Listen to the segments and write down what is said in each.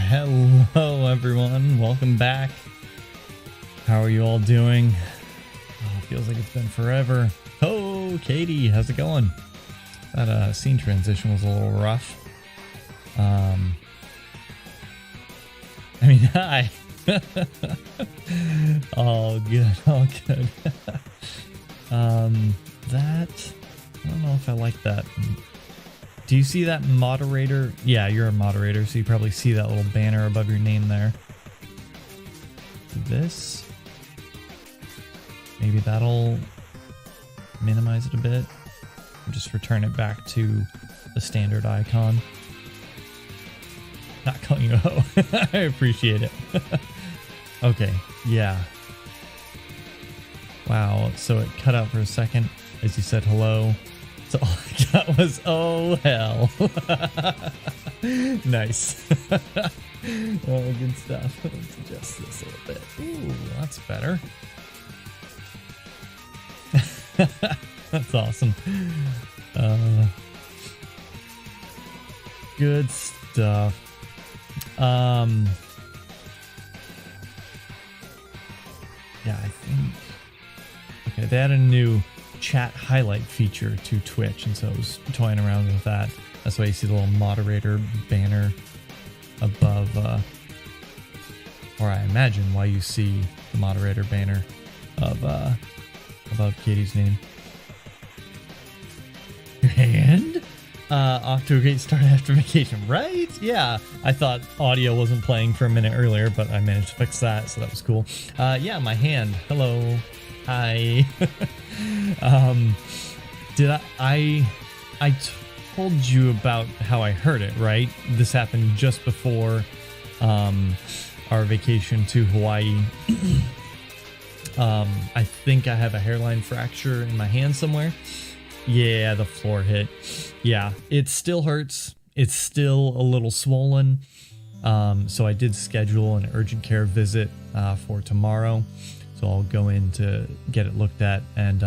Hello everyone, welcome back. How are you all doing? Oh, it feels like it's been forever. Oh, Katie, how's it going? That scene transition was a little rough. I mean, hi. All good, all good. That, I don't know if I like that. Do you see that moderator? Yeah, you're a moderator, so you probably see that little banner above your name there. This. Maybe that'll minimize it a bit. Just return it back to the standard icon. Not calling you a hoe. I appreciate it. Okay, yeah. Wow, so it cut out for a second as you said hello. So all I got was, oh hell. Nice. Oh, good stuff. Let's adjust this a little bit. Ooh, that's better. That's awesome. Good stuff. Yeah, I think. Okay, they had a new chat highlight feature to Twitch, and so I was toying around with that. That's why you see the little moderator banner above, or I imagine why you see the moderator banner of above Katie's name. Your hand? Off to a great start after vacation, right? Yeah, I thought audio wasn't playing for a minute earlier, but I managed to fix that, so that was cool. Yeah, my hand. Hello. Hi. Did I told you about how I heard it, right? This happened just before our vacation to Hawaii. I think I have a hairline fracture in my hand somewhere. Yeah, the floor hit. Yeah, it still hurts. It's still a little swollen. So I did schedule an urgent care visit for tomorrow. So I'll go in to get it looked at and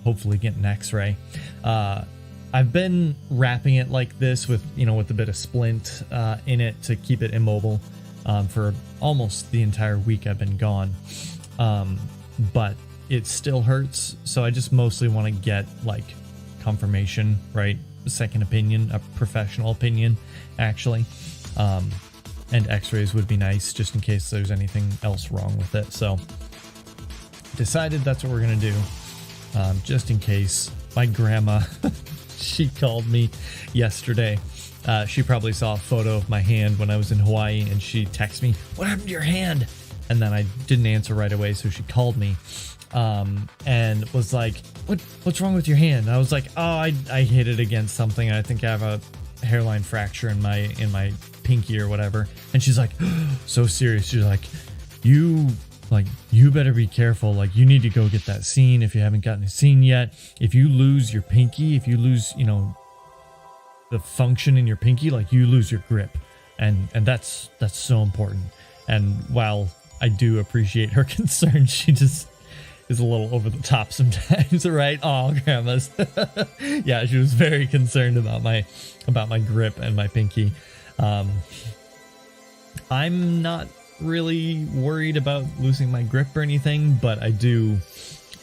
hopefully get an x-ray. I've been wrapping it like this with, with a bit of splint in it to keep it immobile for almost the entire week I've been gone. But it still hurts. So I just mostly want to get like confirmation, right? A second opinion, a professional opinion, actually. And x-rays would be nice just in case there's anything else wrong with it. So decided that's what we're gonna do, just in case. My grandma, she called me yesterday. She probably saw a photo of my hand when I was in Hawaii, and she texted me, "What happened to your hand?" And then I didn't answer right away, so she called me and was like, "What's wrong with your hand?" And I was like, "Oh, I hit it against something. I think I have a hairline fracture in my pinky or whatever." And she's like, so serious. She's like, you better be careful. Like, you need to go get that seen if you haven't gotten it seen yet. If you lose your pinky, if you lose, the function in your pinky, like, you lose your grip. And that's so important. And while I do appreciate her concern, she just is a little over the top sometimes, right? Oh, grandma's. Yeah, she was very concerned about my grip and my pinky. I'm not really worried about losing my grip or anything, but I do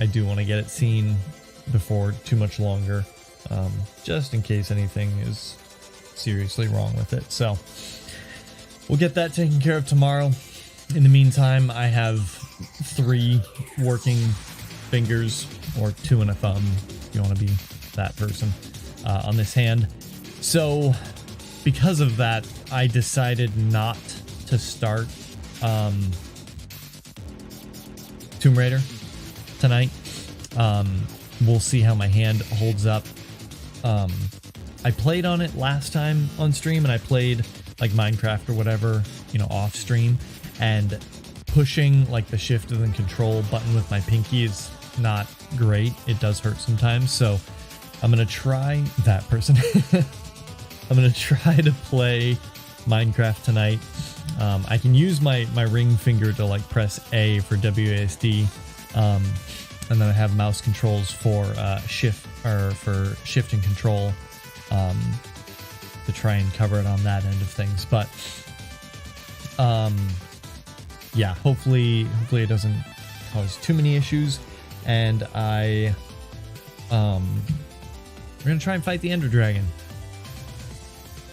want to get it seen before too much longer, just in case anything is seriously wrong with it. So we'll get that taken care of tomorrow. In the meantime, I have 3 working fingers, or 2 and a thumb if you want to be that person, on this hand. So because of that, I decided not to start Tomb Raider tonight. We'll see how my hand holds up. I played on it last time on stream, and I played like Minecraft or whatever, off stream, and pushing like the shift and then control button with my pinky is not great. It does hurt sometimes. So I'm gonna try that person. I'm gonna try to play Minecraft tonight. I can use my ring finger to like press A for WASD, and then I have mouse controls for shift and control to try and cover it on that end of things. But Yeah, hopefully it doesn't cause too many issues, and we're gonna try and fight the Ender Dragon.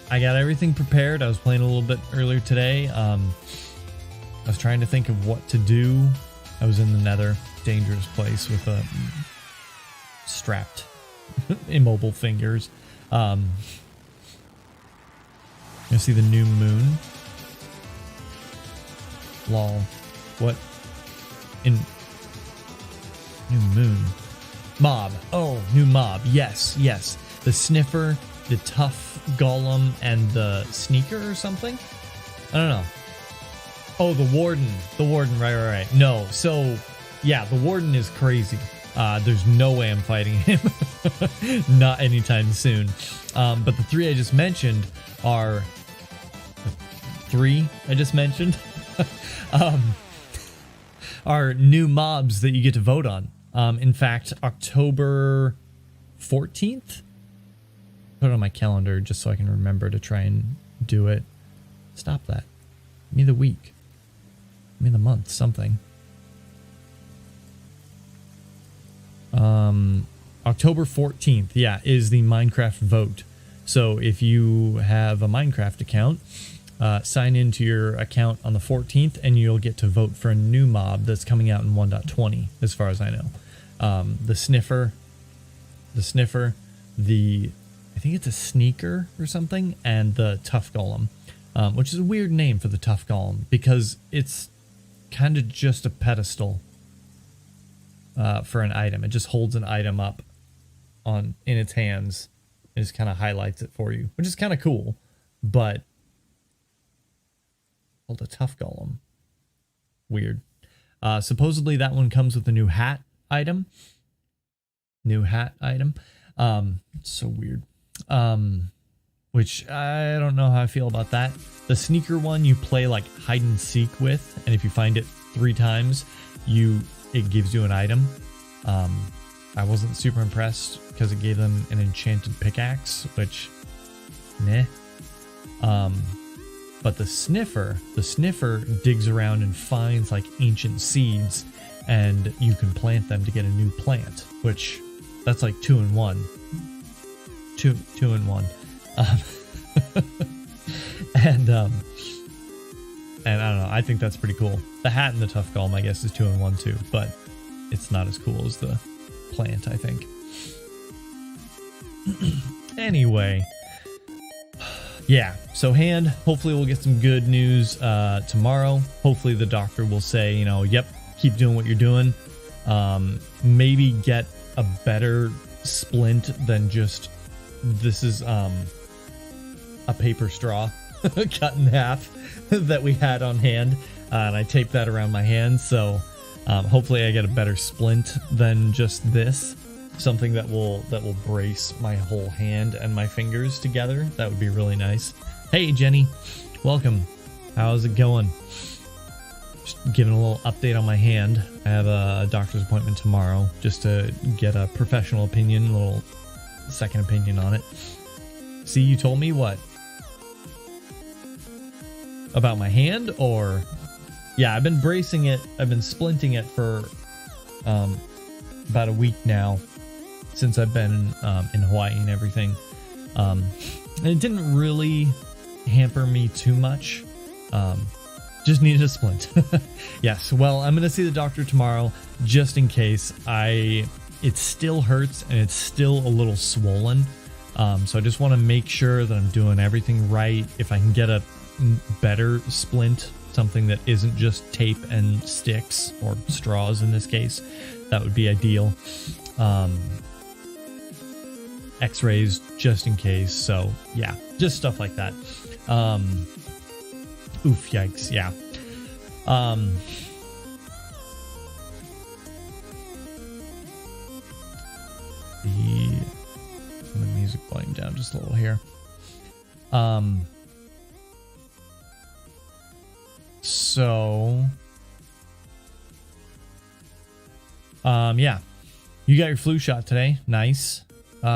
I got everything prepared. I was playing a little bit earlier today. I was trying to think of what to do. I was in the Nether, dangerous place with strapped immobile fingers. You see the new moon. Lol. What? In new moon. Mob. Oh, new mob. Yes, yes. The sniffer, the tough golem, and the sneaker or something? I don't know. Oh, the warden. The warden, right. No, so, yeah, the warden is crazy. There's no way I'm fighting him. Not anytime soon. But the three I just mentioned are... are new mobs that you get to vote on. In fact, October 14th? Put it on my calendar just so I can remember to try and do it. Stop that. Give me the week. Give me the month, something. October 14th, yeah, is the Minecraft vote. So if you have a Minecraft account, sign into your account on the 14th and you'll get to vote for a new mob that's coming out in 1.20, as far as I know. The sniffer, I think it's a sneaker or something, and the tough golem, which is a weird name for the tough golem because it's kind of just a pedestal for an item. It just holds an item up in its hands. It just kind of highlights it for you, which is kind of cool, but called a tough golem. Weird. Supposedly that one comes with a new hat item. So weird. Which I don't know how I feel about that. The sneaker one you play like hide and seek with, and if you find it 3 times, it gives you an item. I wasn't super impressed because it gave them an enchanted pickaxe, which meh. But the sniffer digs around and finds like ancient seeds, and you can plant them to get a new plant, which that's like 2 in 1. Two in one. And I don't know, I think that's pretty cool. The hat and the tough golem, I guess, is 2 in 1 too, but it's not as cool as the plant, I think. Anyway, yeah, so hand, hopefully we'll get some good news tomorrow. Hopefully the doctor will say, you know, yep, keep doing what you're doing. Maybe get a better splint than just, this is a paper straw cut in half that we had on hand, and I taped that around my hand, so hopefully I get a better splint than just this. Something that will brace my whole hand and my fingers together. That would be really nice. Hey Jenny, welcome. How's it going? Just giving a little update on my hand. I have a doctor's appointment tomorrow just to get a professional opinion, a little second opinion on it. See, you told me what? About my hand, or... Yeah, I've been bracing it. I've been splinting it for about a week now, since I've been in Hawaii and everything. And it didn't really hamper me too much. Just needed a splint. Yes, well, I'm going to see the doctor tomorrow, just in case. It still hurts, and it's still a little swollen. So I just want to make sure that I'm doing everything right. If I can get a better splint, something that isn't just tape and sticks, or straws in this case, that would be ideal. X-rays just in case. So yeah, just stuff like that. Oof, yikes. Yeah. The music volume down just a little here. So yeah, you got your flu shot today. Nice. Did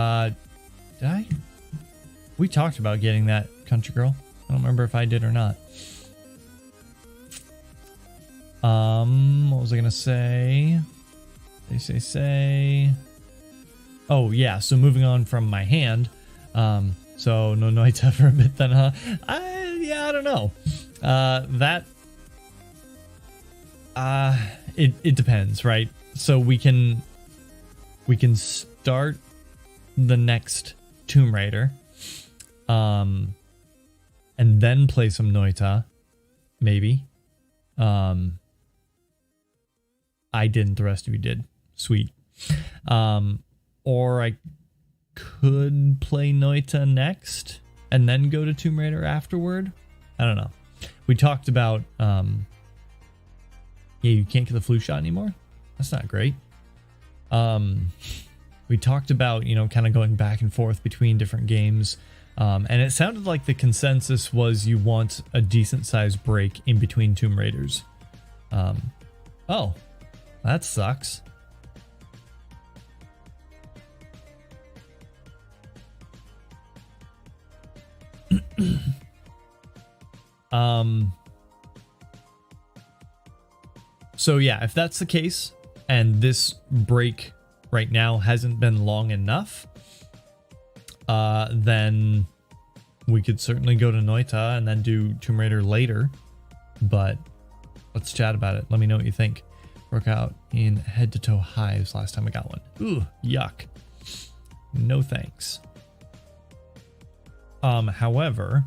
I? We talked about getting that, country girl. I don't remember if I did or not. What was I gonna say? Say. Oh yeah, so moving on from my hand. So no Noita for a bit then, huh? I don't know. It depends, right? So we can start the next Tomb Raider, and then play some Noita, maybe. I didn't, the rest of you did. Sweet. Or I could play Noita next and then go to Tomb Raider afterward. I don't know. We talked about, yeah, you can't get the flu shot anymore. That's not great. We talked about, you know, kind of going back and forth between different games. And it sounded like the consensus was you want a decent sized break in between Tomb Raiders. Oh, that sucks. So yeah, if that's the case, and this break right now hasn't been long enough, then we could certainly go to Noita and then do Tomb Raider later. But let's chat about it. Let me know what you think. Work out in head-to-toe hives last time I got one. Ooh, yuck. No thanks. However,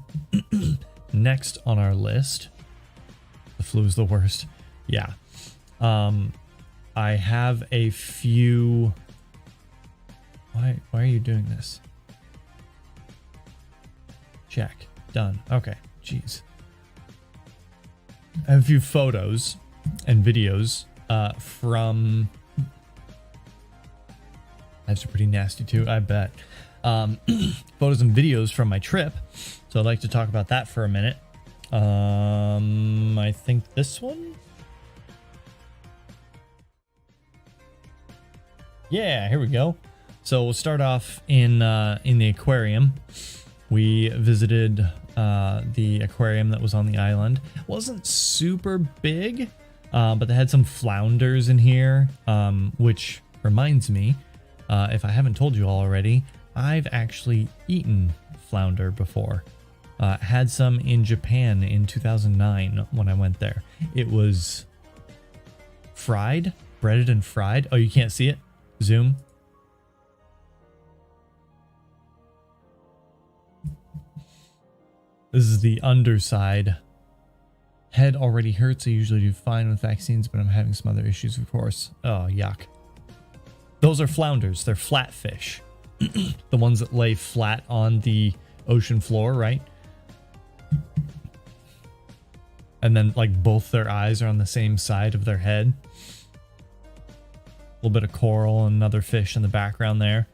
next on our list, the flu is the worst. Yeah. I have a few... Why are you doing this? Check. Done. Okay. Jeez. I have a few photos and videos from... That's pretty nasty too, I bet. Photos and videos from my trip. So I'd like to talk about that for a minute. I think this one? Yeah, here we go. So we'll start off in the aquarium. We visited the aquarium that was on the island. It wasn't super big, but they had some flounders in here, which reminds me, if I haven't told you all already, I've actually eaten flounder before. Had some in Japan in 2009 when I went there. It was fried, breaded and fried. Oh, you can't see it? Zoom. This is the underside. Head already hurts. I usually do fine with vaccines, but I'm having some other issues, of course. Oh, yuck. Those are flounders. They're flatfish. The ones that lay flat on the ocean floor, right? And then, like, both their eyes are on the same side of their head. A little bit of coral and another fish in the background there.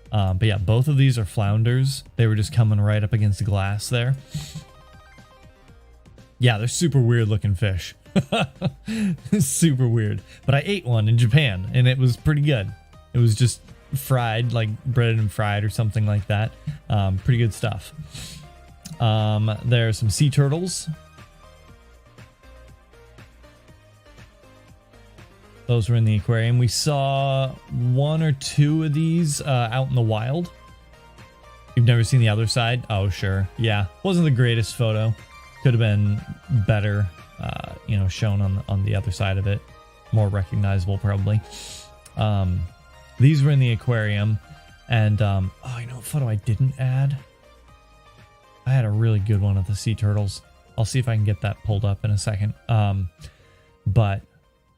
But yeah, both of these are flounders. They were just coming right up against the glass there. Yeah, they're super weird looking fish. Super weird. But I ate one in Japan and it was pretty good. It was just fried, like breaded and fried or something like that. Pretty good stuff. There are some sea turtles. Those were in the aquarium. We saw one or two of these out in the wild. You've never seen the other side? Oh, sure. Yeah. Wasn't the greatest photo. Could have been better, you know, shown on the other side of it. More recognizable, probably. These were in the aquarium. And, oh, you know what photo I didn't add? I had a really good one of the sea turtles. I'll see if I can get that pulled up in a second. But...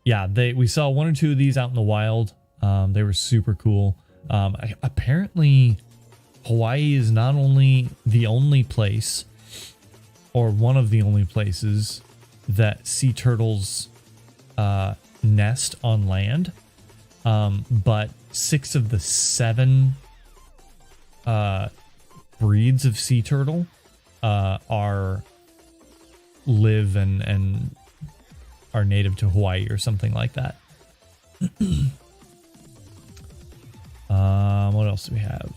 yeah, we saw one or two of these out in the wild. They were super cool. Apparently, Hawaii is not only the only place, or one of the only places, that sea turtles nest on land. But 6 of the 7 breeds of sea turtle live and are native to Hawaii or something like that. What else do we have?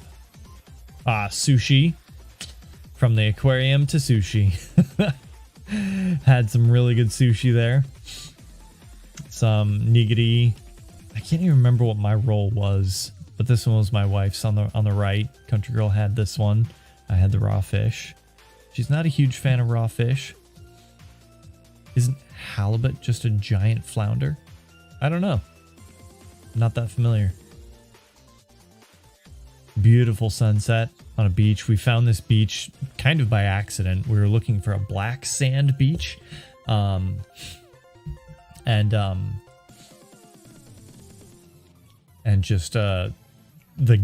Sushi. From the aquarium to sushi. Had some really good sushi there. some niggity. I can't even remember what my role was, but this one was my wife's on the right. Country Girl had this one. I had the raw fish. She's not a huge fan of raw fish. Isn't halibut just a giant flounder? I don't know. Not that familiar. Beautiful sunset on a beach. We found this beach kind of by accident. We were looking for a black sand beach. And just the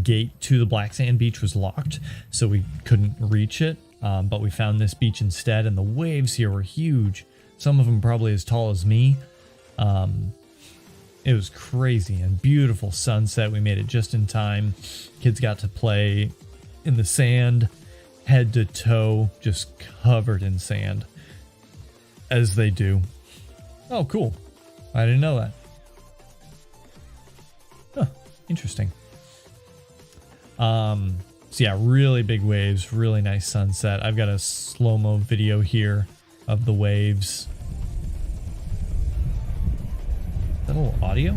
gate to the black sand beach was locked, so we couldn't reach it. But we found this beach instead, and the waves here were huge. Some of them probably as tall as me. It was crazy and beautiful sunset. We made it just in time. Kids got to play in the sand, head to toe, just covered in sand, as they do. Oh, cool. I didn't know that. Huh, interesting. So yeah, really big waves, really nice sunset. I've got a slow-mo video here of the waves. Is that a little audio?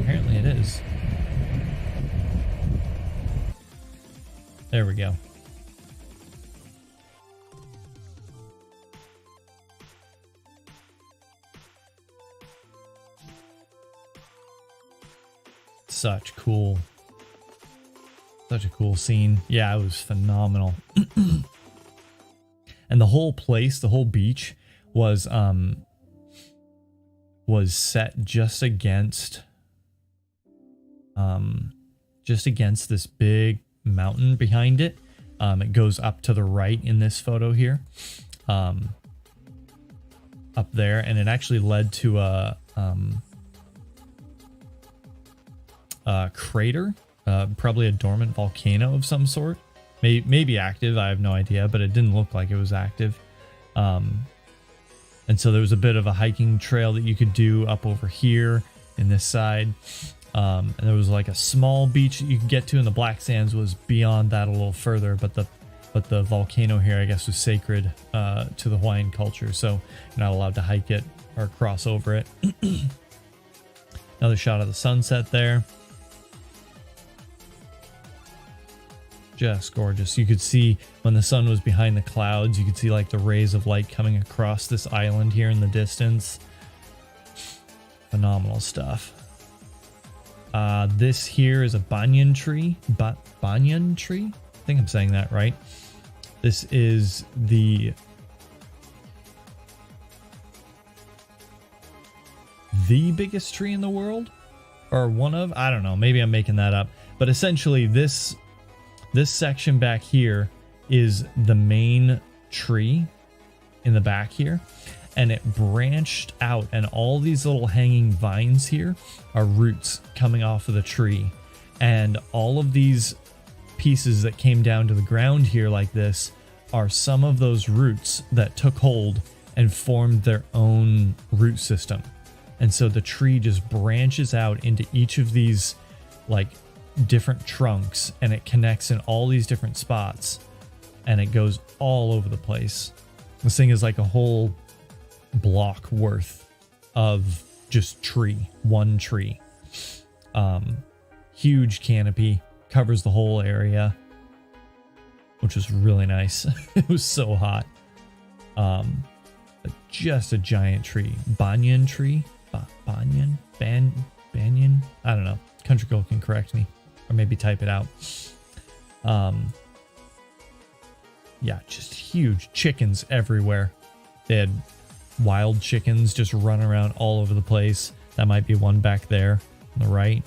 Apparently it is. There we go. Such a cool scene. Yeah, it was phenomenal. And the whole place, the whole beach was set just against this big mountain behind it. It goes up to the right in this photo here, up there, and it actually led to a crater, probably a dormant volcano of some sort. Maybe active, I have no idea, but it didn't look like it was active. And so there was a bit of a hiking trail that you could do up over here in this side. And there was like a small beach that you could get to, and the Black Sands was beyond that a little further, but the volcano here, I guess, was sacred to the Hawaiian culture, so you're not allowed to hike it or cross over it. Another shot of the sunset there. Just gorgeous. You could see when the sun was behind the clouds, you could see like the rays of light coming across this island here in the distance. Phenomenal stuff. This here is a banyan tree. Banyan tree? I think I'm saying that right. This is the biggest tree in the world, or one of, I don't know, maybe I'm making that up, but essentially this section back here is the main tree in the back here, and it branched out, and all these little hanging vines here are roots coming off of the tree, and all of these pieces that came down to the ground here like this are some of those roots that took hold and formed their own root system. And so the tree just branches out into each of these like different trunks, and it connects in all these different spots, and it goes all over the place. This thing is like a whole block worth of just tree, one tree. Huge canopy, covers the whole area, which was really nice. It was so hot. Just a giant tree. Banyan tree? Banyan? Banyan? I don't know. Country Girl can correct me, or maybe type it out. Yeah, just huge chickens everywhere. They had wild chickens just running around all over the place. That might be one back there on the right.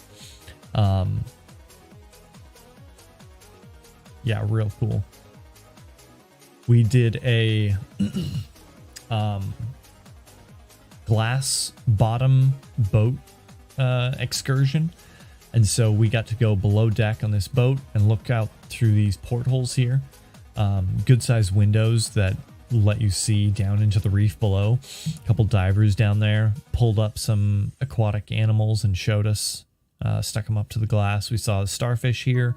Yeah, real cool. We did a glass bottom boat excursion, and so we got to go below deck on this boat and look out through these portholes here. Good sized windows that let you see down into the reef below. A couple divers down there pulled up some aquatic animals and showed us, stuck them up to the glass. We saw a starfish here,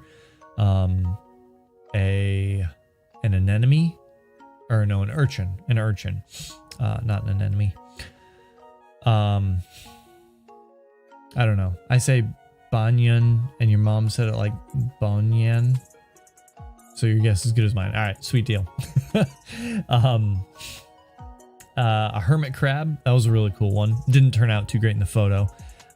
an anemone, or no, an urchin, not an anemone. I don't know. I say banyan, and your mom said it like banyan. So your guess is as good as mine. All right, sweet deal. A hermit crab. That was a really cool one. Didn't turn out too great in the photo.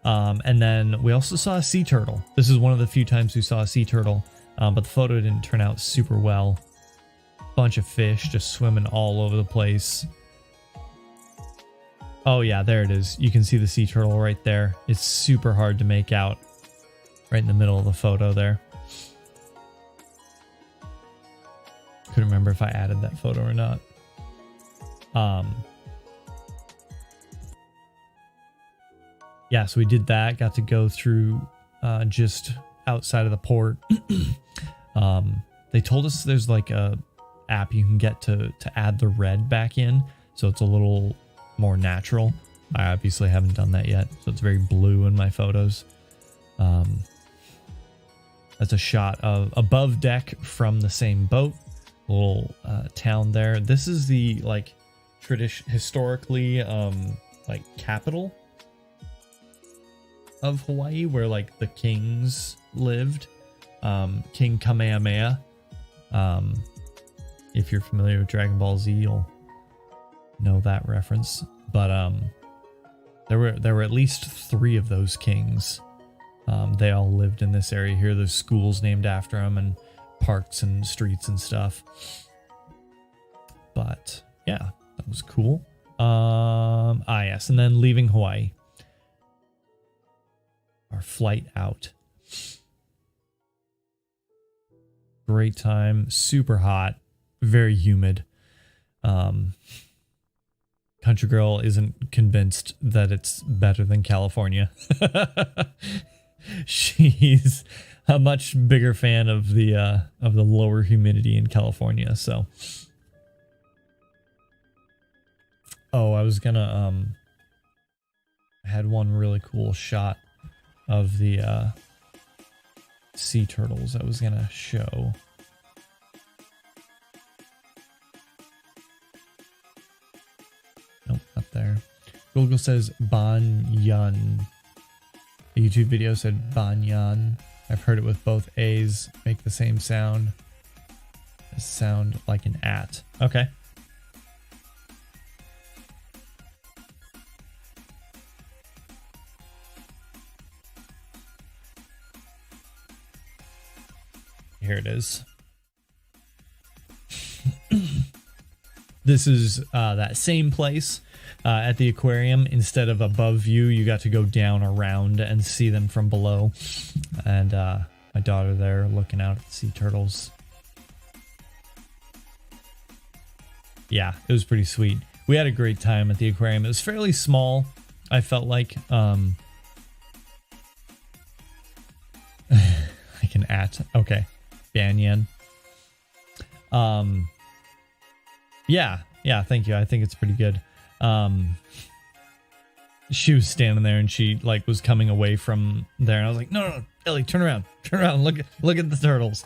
And then we also saw a sea turtle. This is one of the few times we saw a sea turtle, but the photo didn't turn out super well. Bunch of fish just swimming all over the place. Oh yeah, there it is. You can see the sea turtle right there. It's super hard to make out right in the middle of the photo there. Couldn't remember if I added that photo or not. Yeah, so we did that. Got to go through just outside of the port. They told us there's like a app you can get to add the red back in, so it's a little more natural. I obviously haven't done that yet, so it's very blue in my photos. That's a shot of above deck from the same boat. Little town there. This is the like historically like capital of Hawaii, where like the kings lived. King Kamehameha. If you're familiar with Dragon Ball Z, you'll know that reference. But there were at least 3 of those kings. They all lived in this area here. There's schools named after them and parks and streets and stuff. But yeah, that was cool. Yes, and then leaving Hawaii. Our flight out. Great time, super hot, very humid. Country Girl isn't convinced that it's better than California. She's a much bigger fan of the lower humidity in California. So, I was gonna I had one really cool shot of the sea turtles I was gonna show. Nope, not there. Google says Banyan. The YouTube video said Banyan. I've heard it with both A's make the same sound. Sound like an at. Okay. Here it is. This is that same place at the aquarium. Instead of above you, you got to go down around and see them from below. And my daughter there looking out at the sea turtles. Yeah, it was pretty sweet. We had a great time at the aquarium. It was fairly small, I felt like. Like an at. Okay. Banyan. Yeah, thank you. I think it's pretty good. She was standing there and she like was coming away from there and I was like, no, Ellie, turn around, look at the turtles.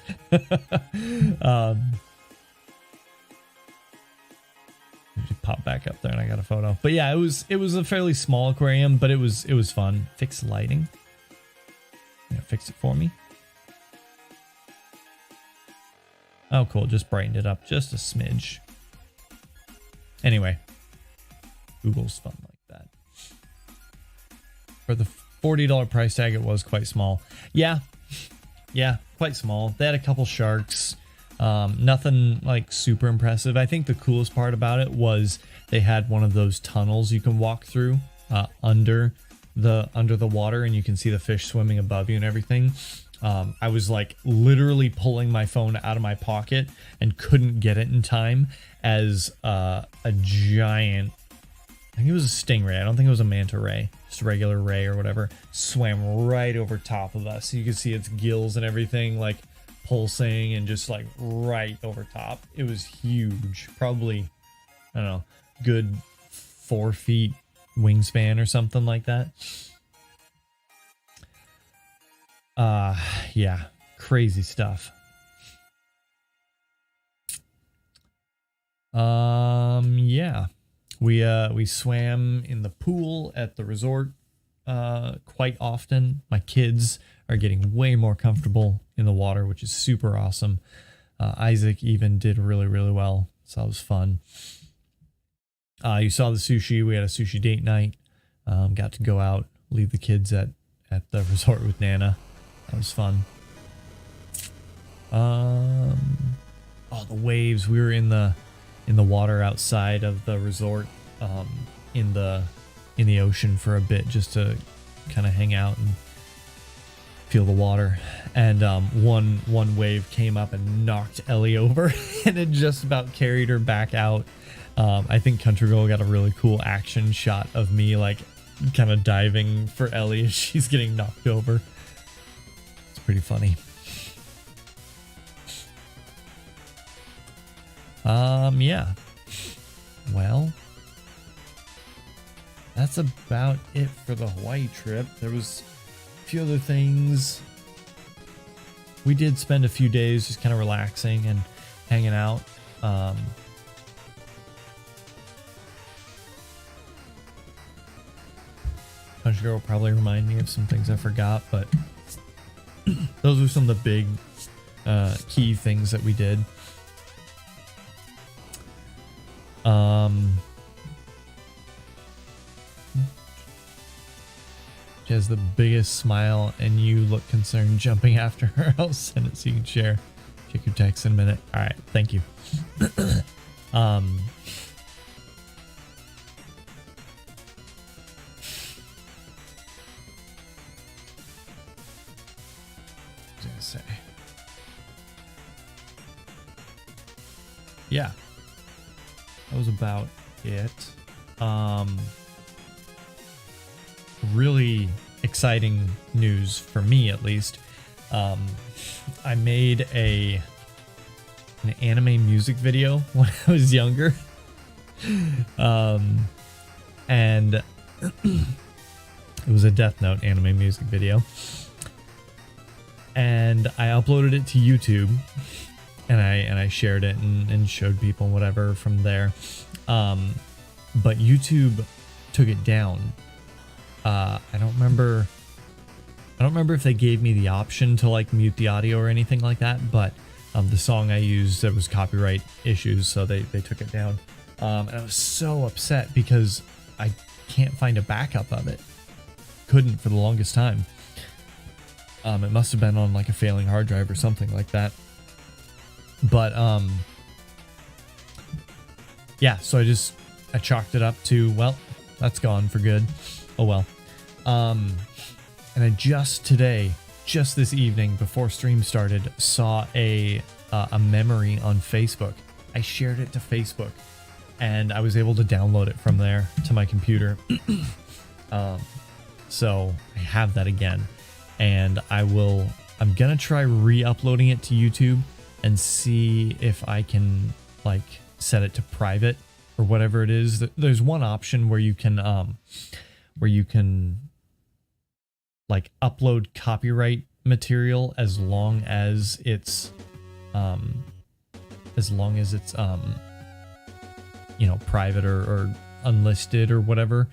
She popped back up there and I got a photo. But yeah, it was a fairly small aquarium, but it was fun. Fix lighting. Yeah, fix it for me. Oh, cool. Just brightened it up just a smidge. Anyway, Google's fun like that. For the $40 price tag, it was quite small. Yeah, quite small. They had a couple sharks. Nothing like super impressive. I think the coolest part about it was they had one of those tunnels you can walk through under the water, and you can see the fish swimming above you and everything. I was like literally pulling my phone out of my pocket and couldn't get it in time as a giant, I think it was a stingray. I don't think it was a manta ray, just a regular ray or whatever, swam right over top of us. You could see its gills and everything like pulsing and just like right over top. It was huge, probably, I don't know, good 4 feet wingspan or something like that. Yeah, crazy stuff. Yeah. We swam in the pool at the resort quite often. My kids are getting way more comfortable in the water, which is super awesome. Isaac even did really, really well, so that was fun. You saw the sushi. We had a sushi date night. Got to go out, leave the kids at the resort with Nana. That was fun. Oh, the waves. We were in the water outside of the resort, in the ocean for a bit, just to kind of hang out and feel the water. And one wave came up and knocked Ellie over, and it just about carried her back out. I think Country Girl got a really cool action shot of me like kind of diving for Ellie as she's getting knocked over. It's pretty funny. Yeah. Well, that's about it for the Hawaii trip. There was a few other things. We did spend a few days just kind of relaxing and hanging out. Country Girl will probably remind me of some things I forgot, but those are some of the big key things that we did. She has the biggest smile and you look concerned jumping after her. I'll send it so you can share. Check your text in a minute. All right, thank you. Say. Yeah, that was about it. Really exciting news for me, at least. I made an anime music video when I was younger, and it was a Death Note anime music video. And I uploaded it to YouTube, and I shared it and showed people whatever from there. But YouTube took it down. I don't remember if they gave me the option to like mute the audio or anything like that, but the song I used, there was copyright issues, so they took it down. And I was so upset because I can't find a backup of it. Couldn't for the longest time. It must have been on like a failing hard drive or something like that. But yeah, so I chalked it up to, well, that's gone for good. Oh well. And I just this evening before stream started, saw a memory on Facebook. I shared it to Facebook, and I was able to download it from there to my computer. So I have that again, and I'm gonna try re-uploading it to YouTube and see if I can like set it to private or whatever it is. There's one option where you can like upload copyright material as long as it's you know, private or unlisted or whatever.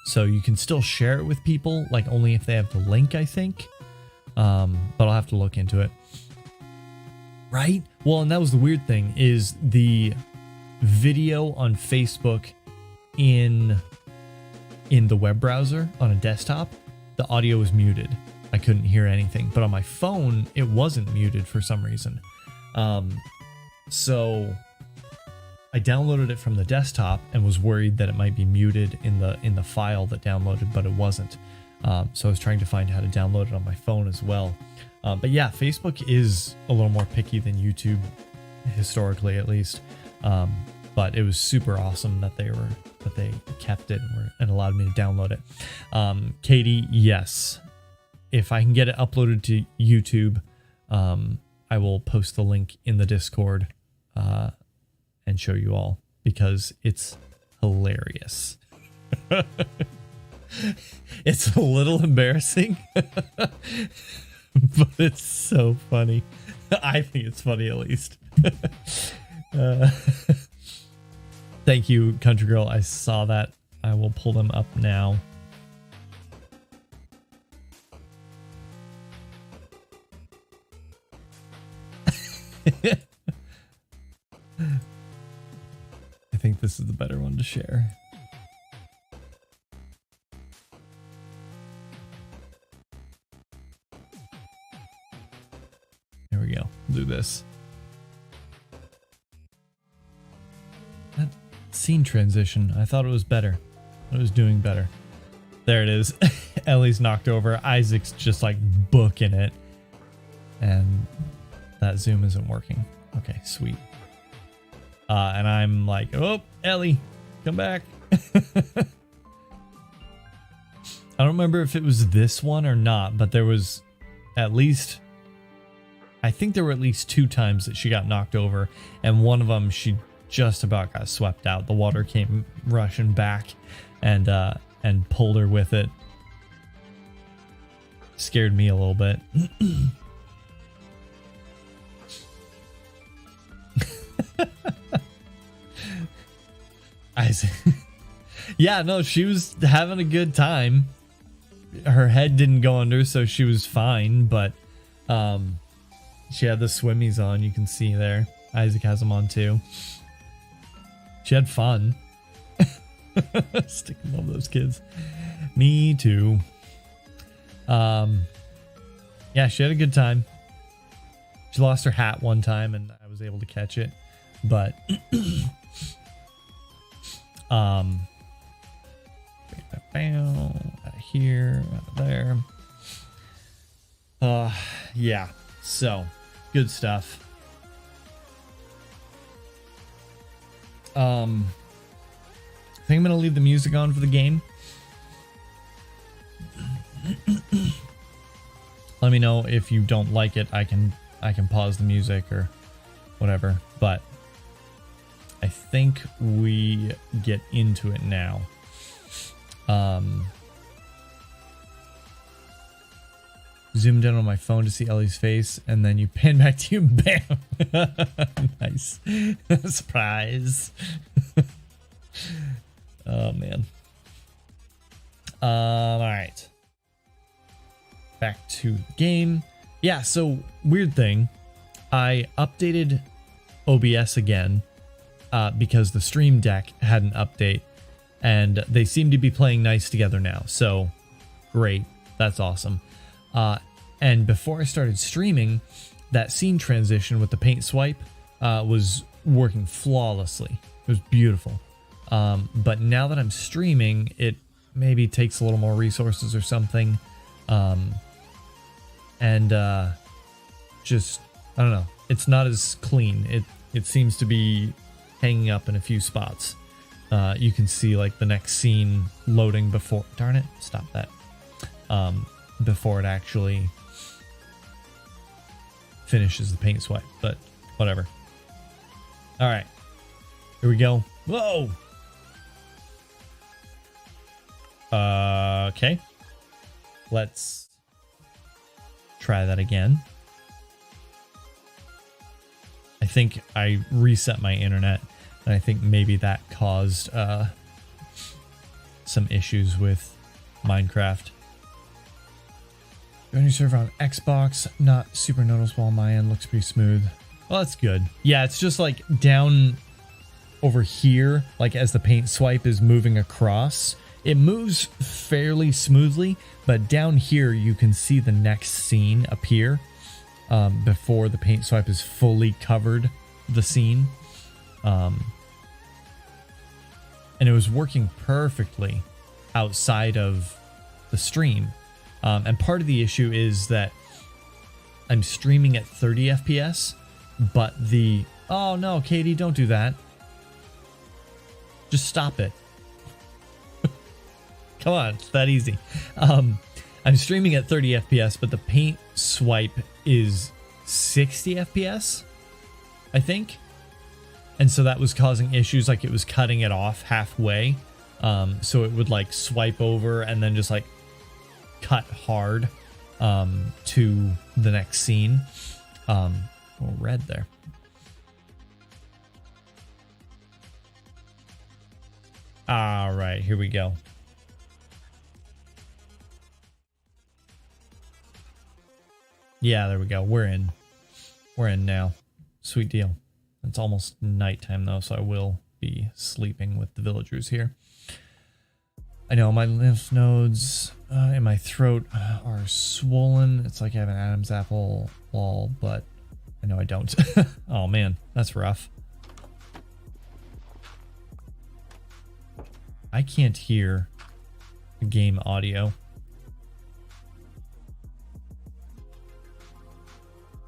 So you can still share it with people, like only if they have the link, I think. But I'll have to look into it. Right? Well, and that was the weird thing, is the video on Facebook in the web browser on a desktop, the audio was muted. I couldn't hear anything, but on my phone, it wasn't muted for some reason. So I downloaded it from the desktop and was worried that it might be muted in the file that downloaded, but it wasn't. So I was trying to find how to download it on my phone as well. But yeah, Facebook is a little more picky than YouTube, historically at least. But it was super awesome that they kept it and allowed me to download it. Katie, yes, if I can get it uploaded to YouTube, I will post the link in the Discord and show you all, because it's hilarious. It's a little embarrassing, but it's so funny. I think it's funny, at least. Thank you, Country Girl. I saw that. I will pull them up now. I think this is the better one to share. There we go. Do this. That scene transition, I thought it was better. It was doing better. There it is. Ellie's knocked over. Isaac's just like booking it. And that zoom isn't working. Okay, sweet. And I'm like, oh, Ellie, come back. I don't remember if it was this one or not, but there was at least, I think there were at least 2 times that she got knocked over, and one of them she just about got swept out. The water came rushing back and pulled her with it. Scared me a little bit. Yeah, no, she was having a good time. Her head didn't go under, so she was fine, but she had the swimmies on, you can see there. Isaac has them on too. She had fun. Sticking love those kids. Me too. Yeah, she had a good time. She lost her hat one time and I was able to catch it, but out of here, out of there. Yeah, so good stuff. I think I'm gonna leave the music on for the game. Let me know if you don't like it. I can pause the music or whatever, but I think we get into it now. Zoomed in on my phone to see Ellie's face, and then you pan back to you. Bam! Nice. Surprise. Oh, man. All right. Back to the game. Yeah, so weird thing. I updated OBS again because the Stream Deck had an update, and they seem to be playing nice together now. So great. That's awesome. And before I started streaming, that scene transition with the paint swipe was working flawlessly. It was beautiful. But now that I'm streaming, it maybe takes a little more resources or something. Just, I don't know. It's not as clean. It seems to be hanging up in a few spots. You can see like the next scene loading before, darn it, stop that. Before it actually finishes the paint swipe, but whatever. All right, here we go. Whoa. Okay. Let's try that again. I think I reset my internet, and I think maybe that caused some issues with Minecraft. Joining server on Xbox, not super noticeable on my end, looks pretty smooth. Well, that's good. Yeah, it's just like down over here, like as the paint swipe is moving across, it moves fairly smoothly, but down here you can see the next scene appear before the paint swipe is fully covered the scene. And it was working perfectly outside of the stream. And part of the issue is that I'm streaming at 30 FPS, but the... Oh no, Katie, don't do that. Just stop it. Come on, it's that easy. I'm streaming at 30 FPS, but the paint swipe is 60 FPS, I think. And so that was causing issues, like it was cutting it off halfway. So it would like swipe over and then just like cut hard to the next scene. Oh, red there. All right, here we go. Yeah, there we go. We're in. We're in now. Sweet deal. It's almost nighttime though, so I will be sleeping with the villagers here. I know my lymph nodes in my throat are swollen. It's like I have an Adam's apple wall, but I know I don't. Oh man, that's rough. I can't hear the game audio.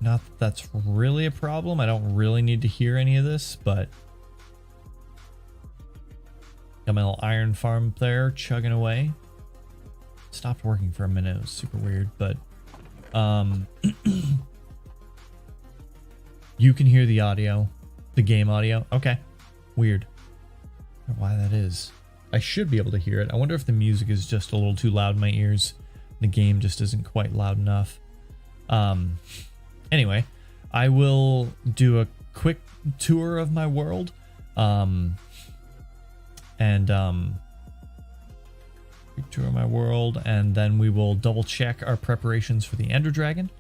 Not that that's really a problem. I don't really need to hear any of this, but got my little iron farm up there chugging away. Stopped working for a minute. It was super weird, but you can hear the audio, the game audio. Okay, weird. I don't know why that is. I should be able to hear it. I wonder if the music is just a little too loud in my ears. The game just isn't quite loud enough. Anyway, I will do a quick tour of my world. Quick tour of my world, and then we will double check our preparations for the Ender Dragon.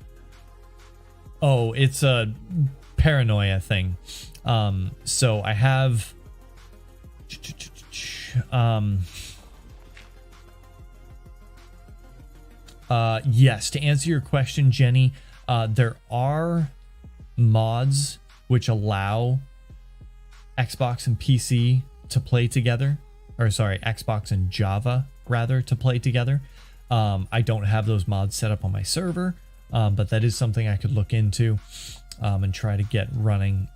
Oh, it's a paranoia thing. So I have yes, to answer your question, Jenny, there are mods which allow Xbox and PC to play together, or sorry, Xbox and Java rather to play together. I don't have those mods set up on my server, but that is something I could look into and try to get running.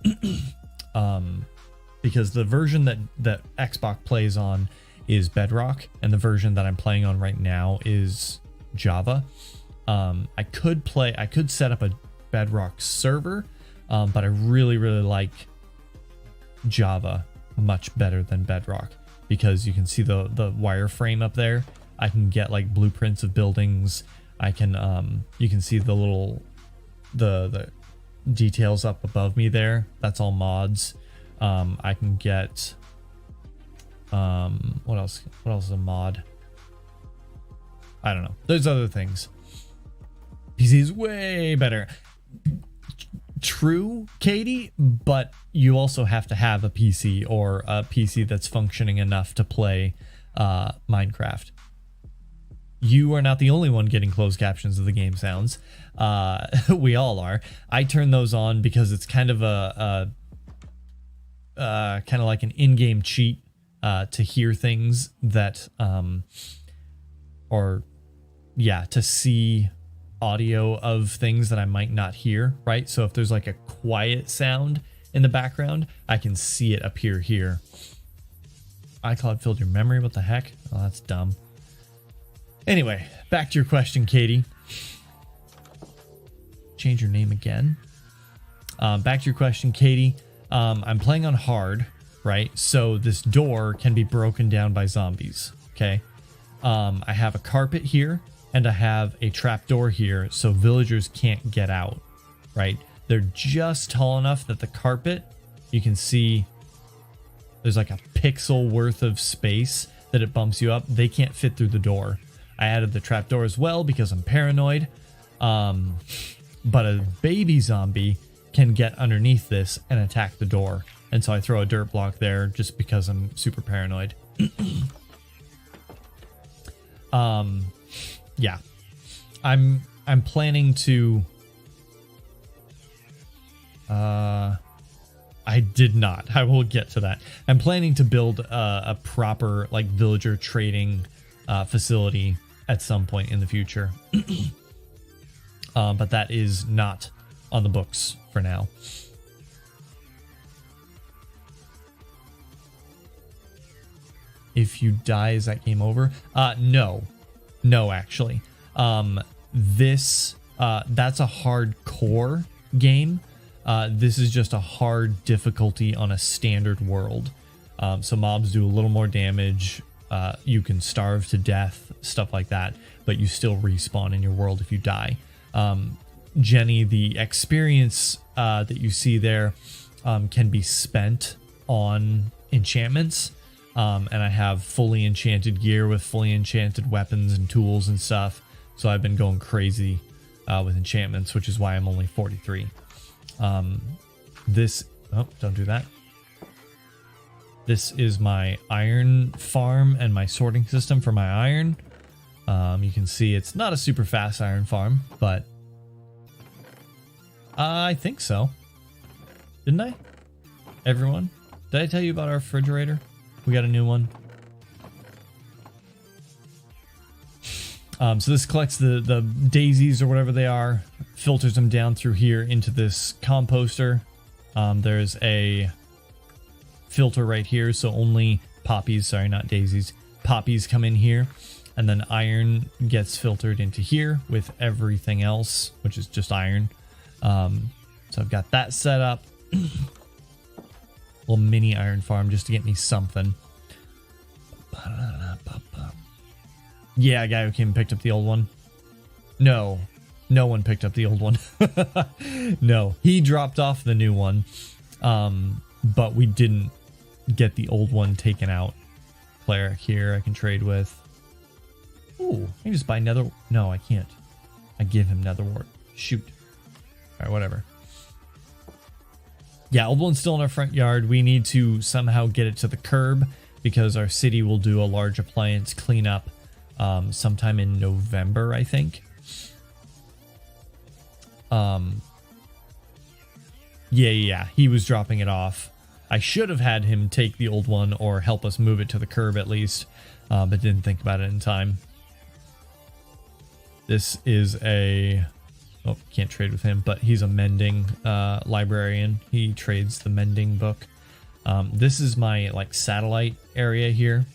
Because the version that Xbox plays on is Bedrock, and the version that I'm playing on right now is Java. I could set up a Bedrock server, but I really like Java much better than Bedrock, because you can see the wireframe up there. I can get like blueprints of buildings. I can you can see the details up above me there. That's all mods. I can get what else is a mod? I don't know. There's other things. PC is way better. True, Katie, but you also have to have a PC, or a PC that's functioning enough to play Minecraft. You are not the only one getting closed captions of the game sounds. We all are. I turn those on because it's kind of kind of like an in-game cheat to hear things that to see audio of things that I might not hear, right? So if there's like a quiet sound in the background, I can see it appear here. iCloud filled your memory. What the heck? Oh, that's dumb. Anyway, back to your question, Katie. Change your name again. Back to your question, Katie. I'm playing on hard, right? So this door can be broken down by zombies, okay? I have a carpet here, and I have a trapdoor here, so villagers can't get out, right? They're just tall enough that the carpet, you can see there's like a pixel worth of space that it bumps you up. They can't fit through the door. I added the trapdoor as well because I'm paranoid. But a baby zombie can get underneath this and attack the door. And so I throw a dirt block there just because I'm super paranoid. Yeah. I'm planning to I did not. I will get to that. I'm planning to build a proper like villager trading facility at some point in the future. But that is not on the books for now. If you die, is that game over? No, actually. That's a hardcore game. This is just a hard difficulty on a standard world. So mobs do a little more damage. You can starve to death, stuff like that, but you still respawn in your world if you die. Jenny, the experience that you see there can be spent on enchantments. And I have fully enchanted gear with fully enchanted weapons and tools and stuff. So I've been going crazy with enchantments, which is why I'm only 43. Oh, don't do that. This is my iron farm and my sorting system for my iron. You can see it's not a super fast iron farm, but I think so. Didn't I? Everyone? Did I tell you about our refrigerator? We got a new one. So this collects the daisies or whatever they are, filters them down through here into this composter. There's a filter right here, so only poppies, sorry, not daisies, poppies come in here, and then iron gets filtered into here with everything else, which is just iron. So I've got that set up. Little mini iron farm just to get me something. Yeah, a guy who came and picked up the old one. No one picked up the old one. No, he dropped off the new one, but we didn't get the old one taken out. Cleric here I can trade with. Ooh, I can just buy nether. No, I can't. I give him nether wart. Shoot. All right, whatever. Yeah, old one's still in our front yard. We need to somehow get it to the curb because our city will do a large appliance cleanup sometime in November, I think. Yeah, he was dropping it off. I should have had him take the old one or help us move it to the curb at least, but didn't think about it in time. This is a... Oh, can't trade with him, but he's a mending librarian. He trades the mending book. This is my like satellite area here.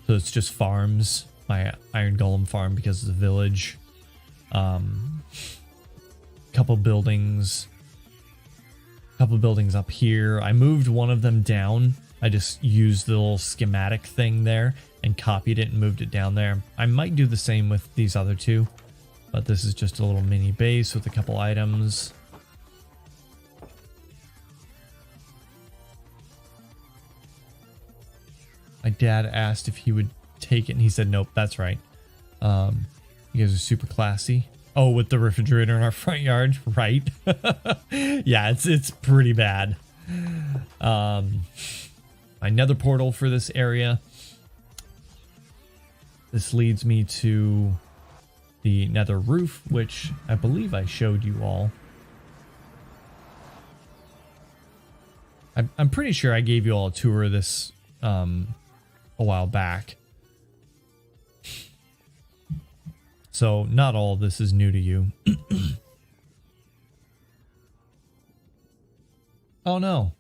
So it's just farms. My iron golem farm because it's a village. Couple buildings up here. I moved one of them down. I just used the little schematic thing there and copied it and moved it down there. I might do the same with these other two. But this is just a little mini base with a couple items. My dad asked if he would take it, and he said, nope, that's right. You guys are super classy. Oh, with the refrigerator in our front yard, right? Yeah, it's pretty bad. My nether portal for this area. This leads me to the nether roof, which I believe I showed you all. I'm pretty sure I gave you all a tour of this a while back. So not all of this is new to you. Oh no.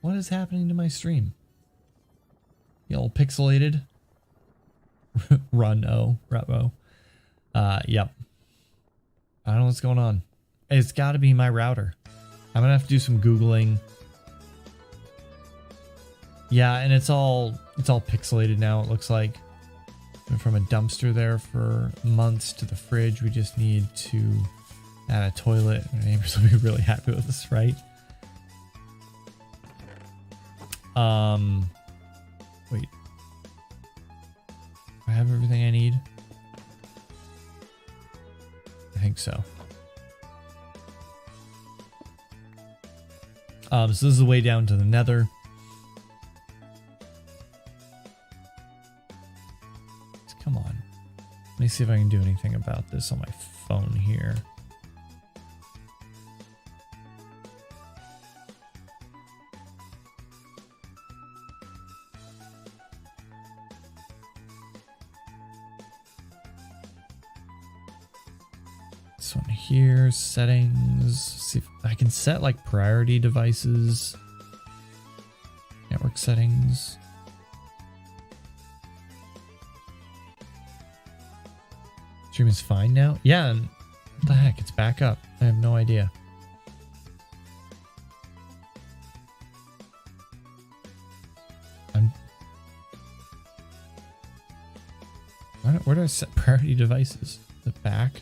What is happening to my stream? You all pixelated? Run-o. Yep. I don't know what's going on. It's got to be my router. I'm gonna have to do some Googling. Yeah, and it's all pixelated now, it looks like. Went from a dumpster there for months to the fridge. We just need to add a toilet. Our neighbors will be really happy with us, right? Wait. Do I have everything I need? I think so. So this is the way down to the nether. Come on. Let me see if I can do anything about this on my phone here. This one here, settings. See if I can set like priority devices, network settings. Stream is fine now? Yeah, and what the heck? It's back up. I have no idea. Where do I set priority devices? The back?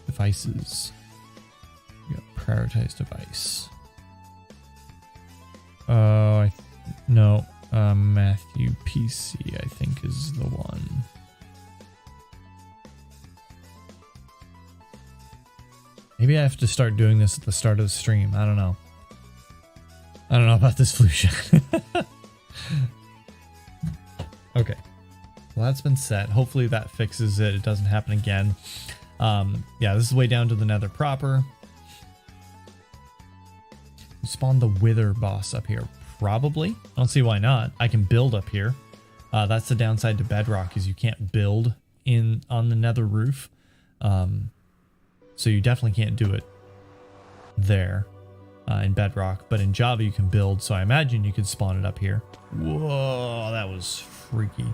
Devices. We got prioritize device. No, Matthew PC, I think, is the one. Maybe I have to start doing this at the start of the stream. I don't know. I don't know about this flu shot. Okay. Well, that's been set. Hopefully that fixes it. It doesn't happen again. Yeah, this is way down to the nether proper. Spawn the wither boss up here. Probably. I don't see why not. I can build up here. That's the downside to bedrock, is you can't build on the nether roof. So you definitely can't do it there in bedrock, but in Java you can build, so I imagine you could spawn it up here. Whoa, that was freaky.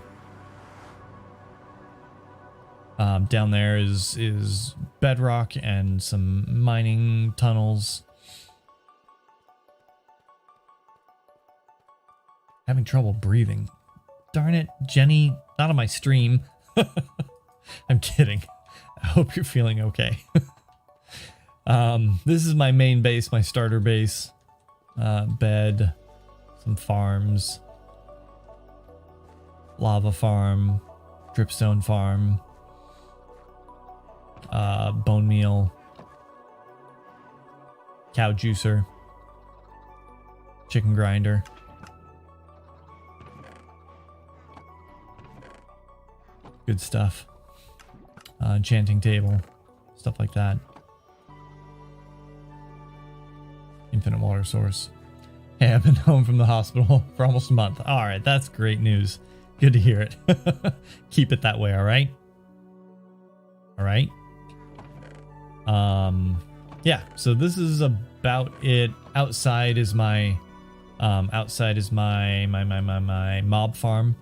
Down there is bedrock and some mining tunnels. Having trouble breathing. Darn it, Jenny, not on my stream. I'm kidding. I hope you're feeling okay. This is my main base, my starter base. Bed, some farms, lava farm, dripstone farm, bone meal, cow juicer, chicken grinder. Good stuff. Enchanting table, stuff like that. Infinite water source. Hey, I've been home from the hospital for almost a month. All right, that's great news. Good to hear it. Keep it that way, all right? All right. Yeah, so this is about it. Outside is my mob farm.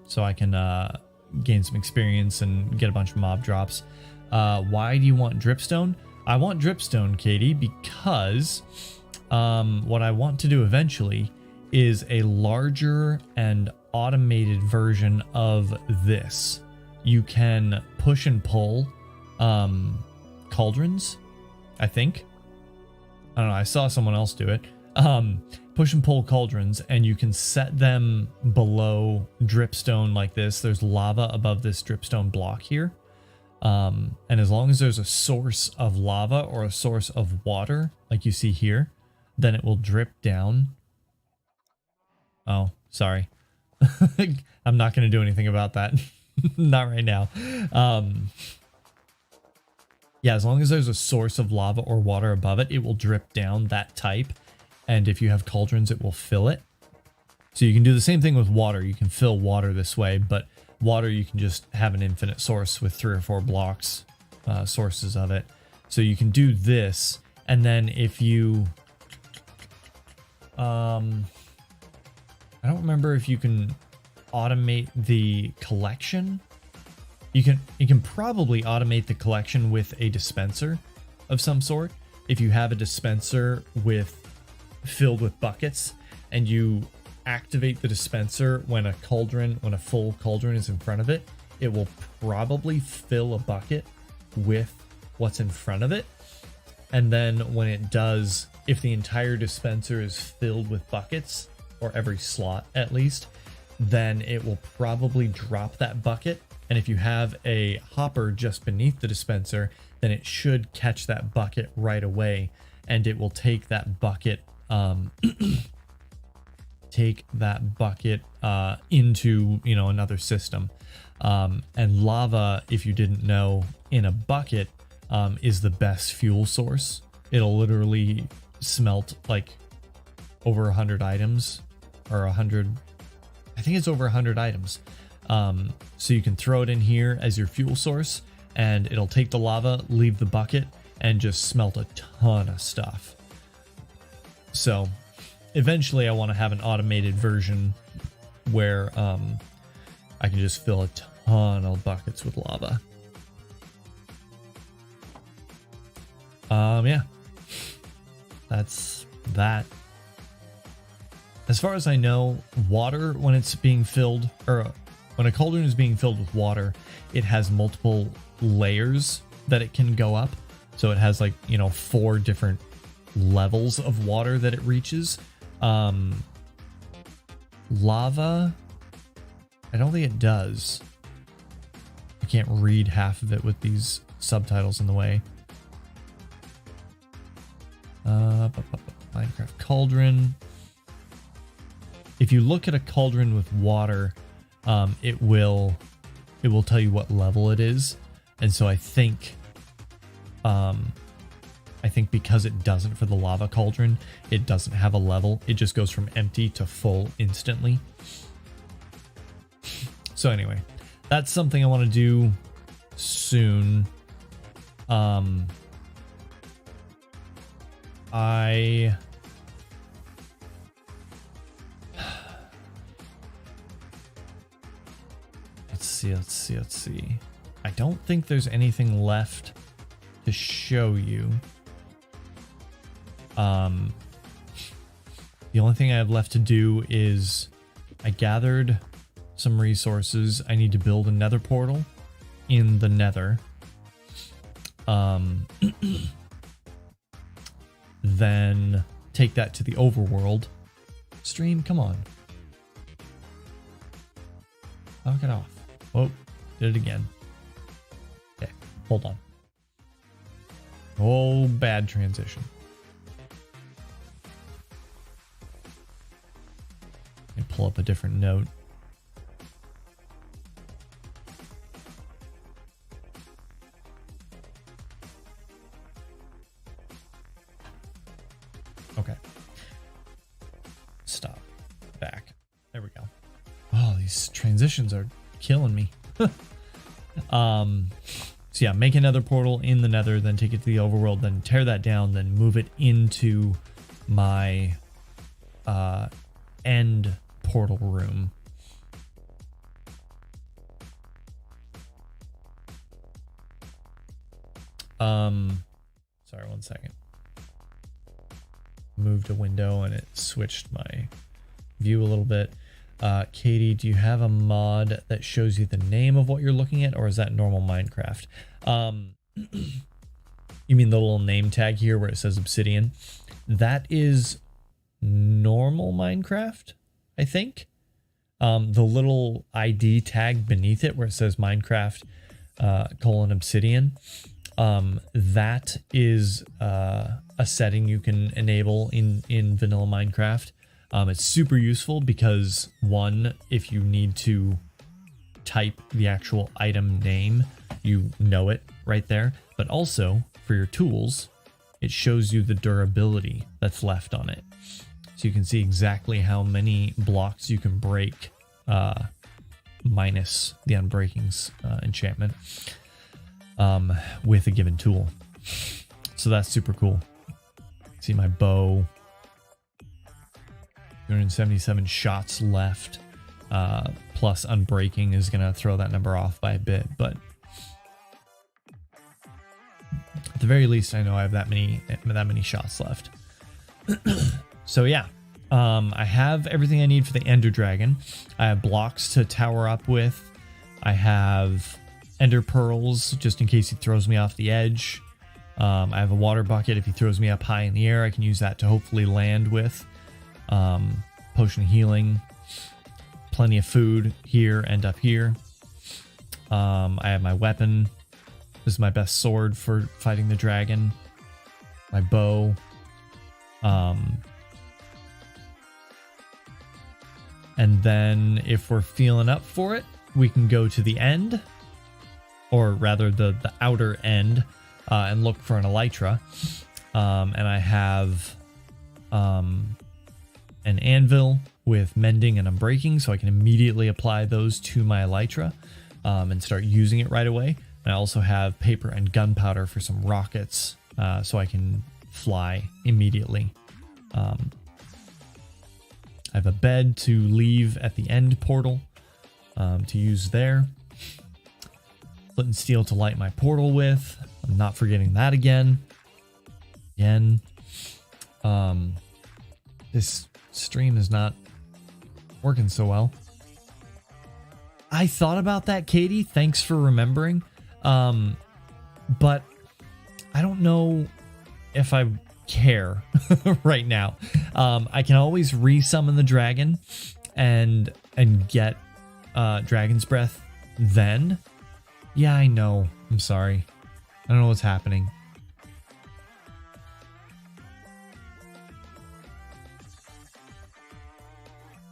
So I can gain some experience and get a bunch of mob drops. Why do you want dripstone? I want dripstone, Katie, because what I want to do eventually is a larger and automated version of this. You can push and pull cauldrons, I think. I don't know, I saw someone else do it. Push and pull cauldrons, and you can set them below dripstone like this. There's lava above this dripstone block here. And as long as there's a source of lava or a source of water, like you see here, then it will drip down. Oh, sorry. I'm not going to do anything about that. Not right now. Yeah, as long as there's a source of lava or water above it, it will drip down that type. And if you have cauldrons, it will fill it. So you can do the same thing with water. You can fill water this way, but water, you can just have an infinite source with 3 or 4 blocks, sources of it. So you can do this. And then if you, I don't remember if you can automate the collection. You can probably automate the collection with a dispenser of some sort. If you have a dispenser filled with buckets, and you activate the dispenser when a full cauldron is in front of it, it will probably fill a bucket with what's in front of it. And then when it does, if the entire dispenser is filled with buckets, or every slot at least, then it will probably drop that bucket. And if you have a hopper just beneath the dispenser, then it should catch that bucket right away, and it will take that bucket into, another system. And lava, if you didn't know, in a bucket is the best fuel source. It'll literally smelt like over 100 items, or 100, I think it's over 100 items. So you can throw it in here as your fuel source, and it'll take the lava, leave the bucket, and just smelt a ton of stuff. So eventually I want to have an automated version where I can just fill a ton of buckets with lava. Yeah, that's that. As far as I know, water, when it's being filled, or when a cauldron is being filled with water, it has multiple layers that it can go up. So it has 4 different levels of water that it reaches. Lava, I don't think it does. I can't read half of it with these subtitles in the way. Minecraft cauldron. If you look at a cauldron with water, it will tell you what level it is. And so I think because it doesn't for the lava cauldron, it doesn't have a level. It just goes from empty to full instantly. So anyway, that's something I want to do soon. Let's see. I don't think there's anything left to show you. The only thing I have left to do is I gathered some resources. I need to build a nether portal in the nether. Then take that to the overworld. Stream, come on. Knock it off. Oh, did it again. Okay, hold on. Oh, bad transition. And pull up a different note. Okay. Stop. Back. There we go. Oh, these transitions are killing me. So yeah, make another portal in the nether, then take it to the overworld, then tear that down, then move it into my end portal room. Sorry, 1 second. Moved a window and it switched my view a little bit. Katie, do you have a mod that shows you the name of what you're looking at, or is that normal Minecraft? You mean the little name tag here where it says Obsidian? That is normal Minecraft, I think. The little ID tag beneath it where it says Minecraft :Obsidian. That is a setting you can enable in vanilla Minecraft. It's super useful because, one, if you need to type the actual item name, you know it right there. But also, for your tools, it shows you the durability that's left on it. So you can see exactly how many blocks you can break, minus the Unbreaking's enchantment, with a given tool. So that's super cool. See my bow. 277 shots left, plus Unbreaking is gonna throw that number off by a bit, but at the very least I know I have that many shots left. So yeah, I have everything I need for the Ender Dragon. I have blocks to tower up with. I have Ender Pearls just in case he throws me off the edge. I have a water bucket. If he throws me up high in the air, I can use that to hopefully land with. Potion of healing, plenty of food here and up here. I have my weapon. This is my best sword for fighting the dragon. My bow. And then if we're feeling up for it, we can go to the end, or rather the outer end, and look for an elytra. And I have an anvil with mending and unbreaking, so I can immediately apply those to my elytra and start using it right away. And I also have paper and gunpowder for some rockets, so I can fly immediately. I have a bed to leave at the end portal to use there. Flint and steel to light my portal with. I'm not forgetting that again. This stream is not working so well. I thought about that, Katie. Thanks for remembering. But I don't know if I care right now. I can always resummon the dragon and get Dragon's Breath then. Yeah, I know. I'm sorry. I don't know what's happening.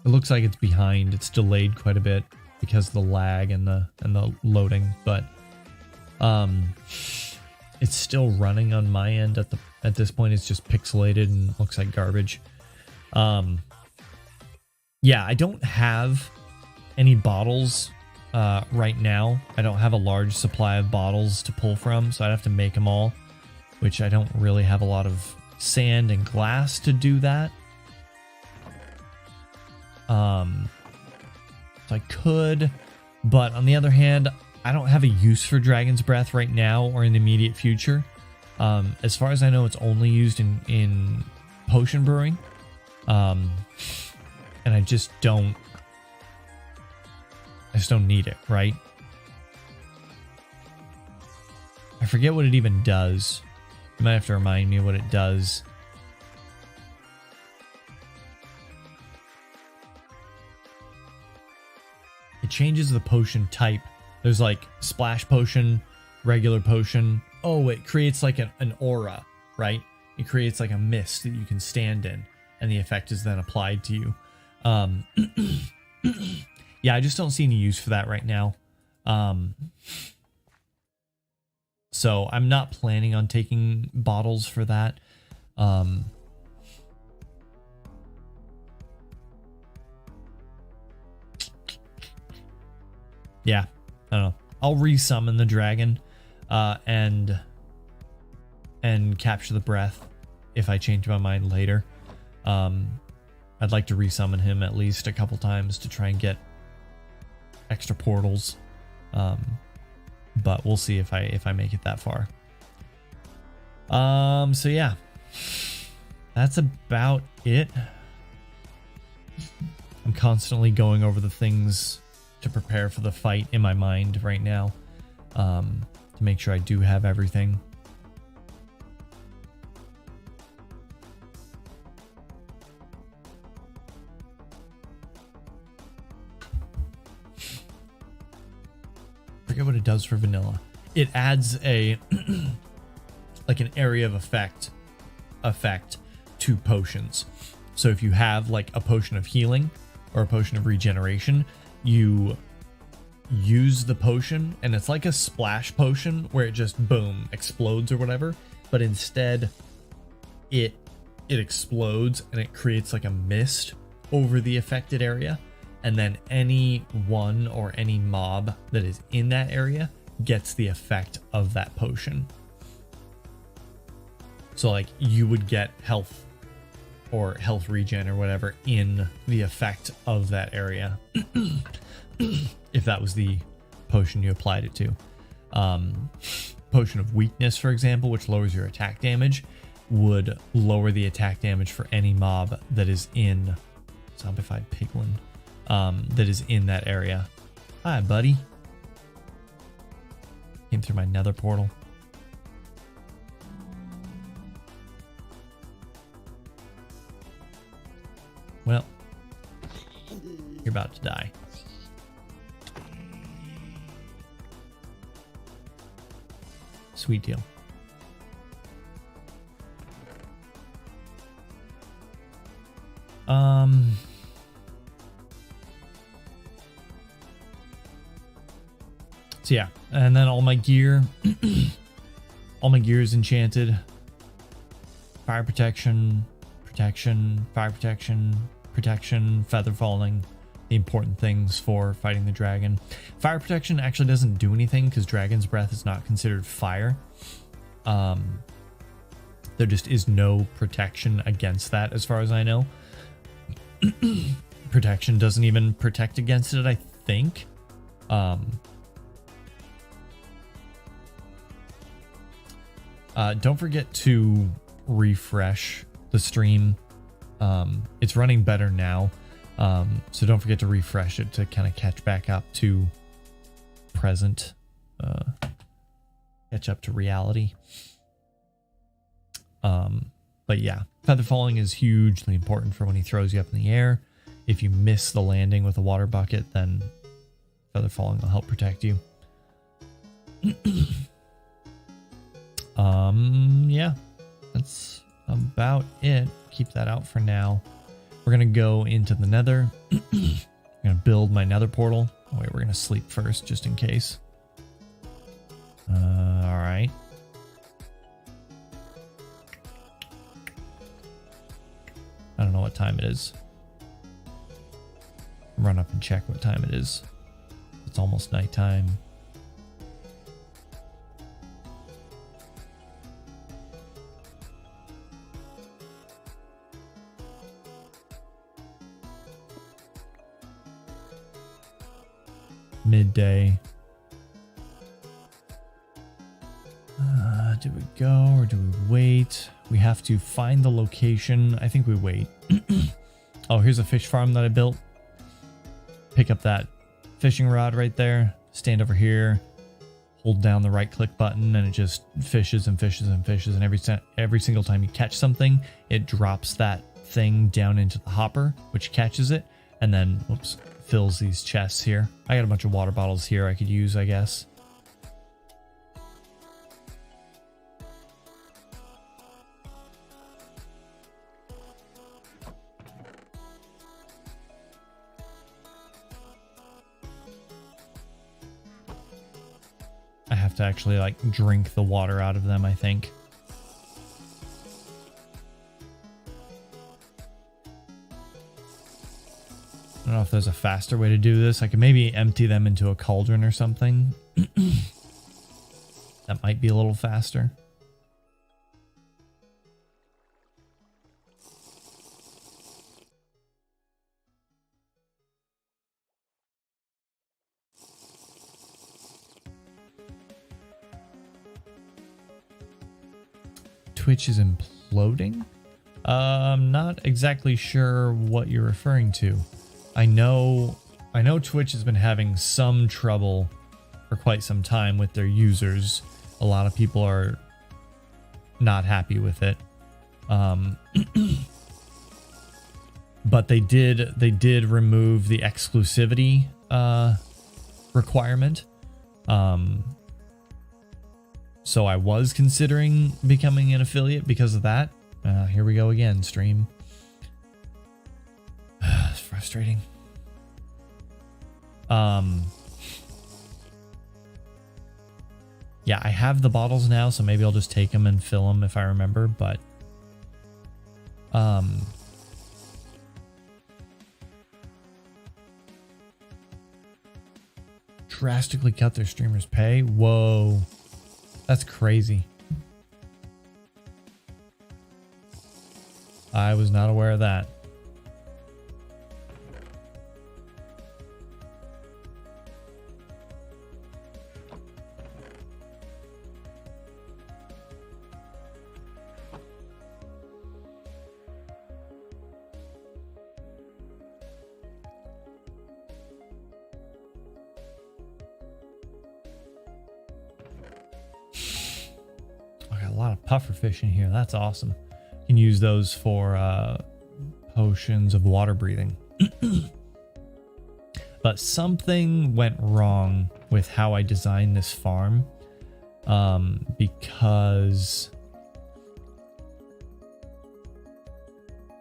It looks like it's behind. It's delayed quite a bit because of the lag and the loading, but it's still running on my end at this point. It's just pixelated and looks like garbage. Yeah, I don't have any bottles right now. I don't have a large supply of bottles to pull from, so I'd have to make them all, which I don't really have a lot of sand and glass to do that. So I could, but on the other hand, I don't have a use for Dragon's Breath right now or in the immediate future. As far as I know, it's only used in potion brewing. And I just don't need it, right? I forget what it even does. You might have to remind me what it does. It changes the potion type. There's like splash potion, regular potion. Oh, it creates like an aura, right? It creates like a mist that you can stand in, and the effect is then applied to you. Yeah, I just don't see any use for that right now. So I'm not planning on taking bottles for that. Yeah, I don't know. I'll resummon the dragon and capture the breath if I change my mind later. I'd like to resummon him at least a couple times to try and get extra portals. But we'll see if I make it that far. So yeah. That's about it. I'm constantly going over the things to prepare for the fight in my mind right now, to make sure I do have everything. Forget what it does for vanilla. It adds a like an area of effect to potions. So if you have like a potion of healing or a potion of regeneration, you use the potion and it's like a splash potion where it just boom explodes or whatever, but instead it explodes and it creates like a mist over the affected area, and then any one or any mob that is in that area gets the effect of that potion. So like you would get health or health regen or whatever in the effect of that area. If that was the potion you applied it to. Potion of weakness, for example, which lowers your attack damage, would lower the attack damage for any mob that is in zombified piglin, that is in that area. Hi, buddy. Came through my nether portal. Well, you're about to die. Sweet deal. So yeah, and then all my gear, all my gear is enchanted. Fire protection, fire protection, feather falling, the important things for fighting the dragon. Fire protection actually doesn't do anything because Dragon's Breath is not considered fire. There just is no protection against that as far as I know. Protection doesn't even protect against it, I think. Don't forget to refresh the stream. It's running better now. So don't forget to refresh it to kind of catch back up to present, catch up to reality. But yeah, feather falling is hugely important for when he throws you up in the air. if you miss the landing with a water bucket, then feather falling will help protect you. Yeah, that's about it. Keep that out for now. We're gonna go into the nether. I'm gonna build my nether portal. Oh, wait, we're gonna sleep first just in case. All right. I don't know what time it is. Run up and check what time it is. It's almost nighttime. Midday. Do we go or do we wait? We have to find the location. I think we wait. Oh, here's a fish farm that I built. Pick up that fishing rod right there. Stand over here. Hold down the right click button and it just fishes and fishes and fishes. And every single time you catch something, it drops that thing down into the hopper, which catches it. And then, whoops, fills these chests here. I got a bunch of water bottles here I could use, I guess. I have to actually like drink the water out of them, I think. I don't know if there's a faster way to do this. I could maybe empty them into a cauldron or something. That might be a little faster. Twitch is imploding? I'm not exactly sure what you're referring to. I know Twitch has been having some trouble for quite some time with their users. A lot of people are not happy with it. But they did remove the exclusivity requirement. So I was considering becoming an affiliate because of that. Here we go again, stream. It's frustrating. Yeah, I have the bottles now, so maybe I'll just take them and fill them if I remember, but drastically cut their streamers' pay? Whoa. That's crazy. I was not aware of that. Puffer fish in here. That's awesome. You can use those for potions of water breathing. But something went wrong with how I designed this farm, because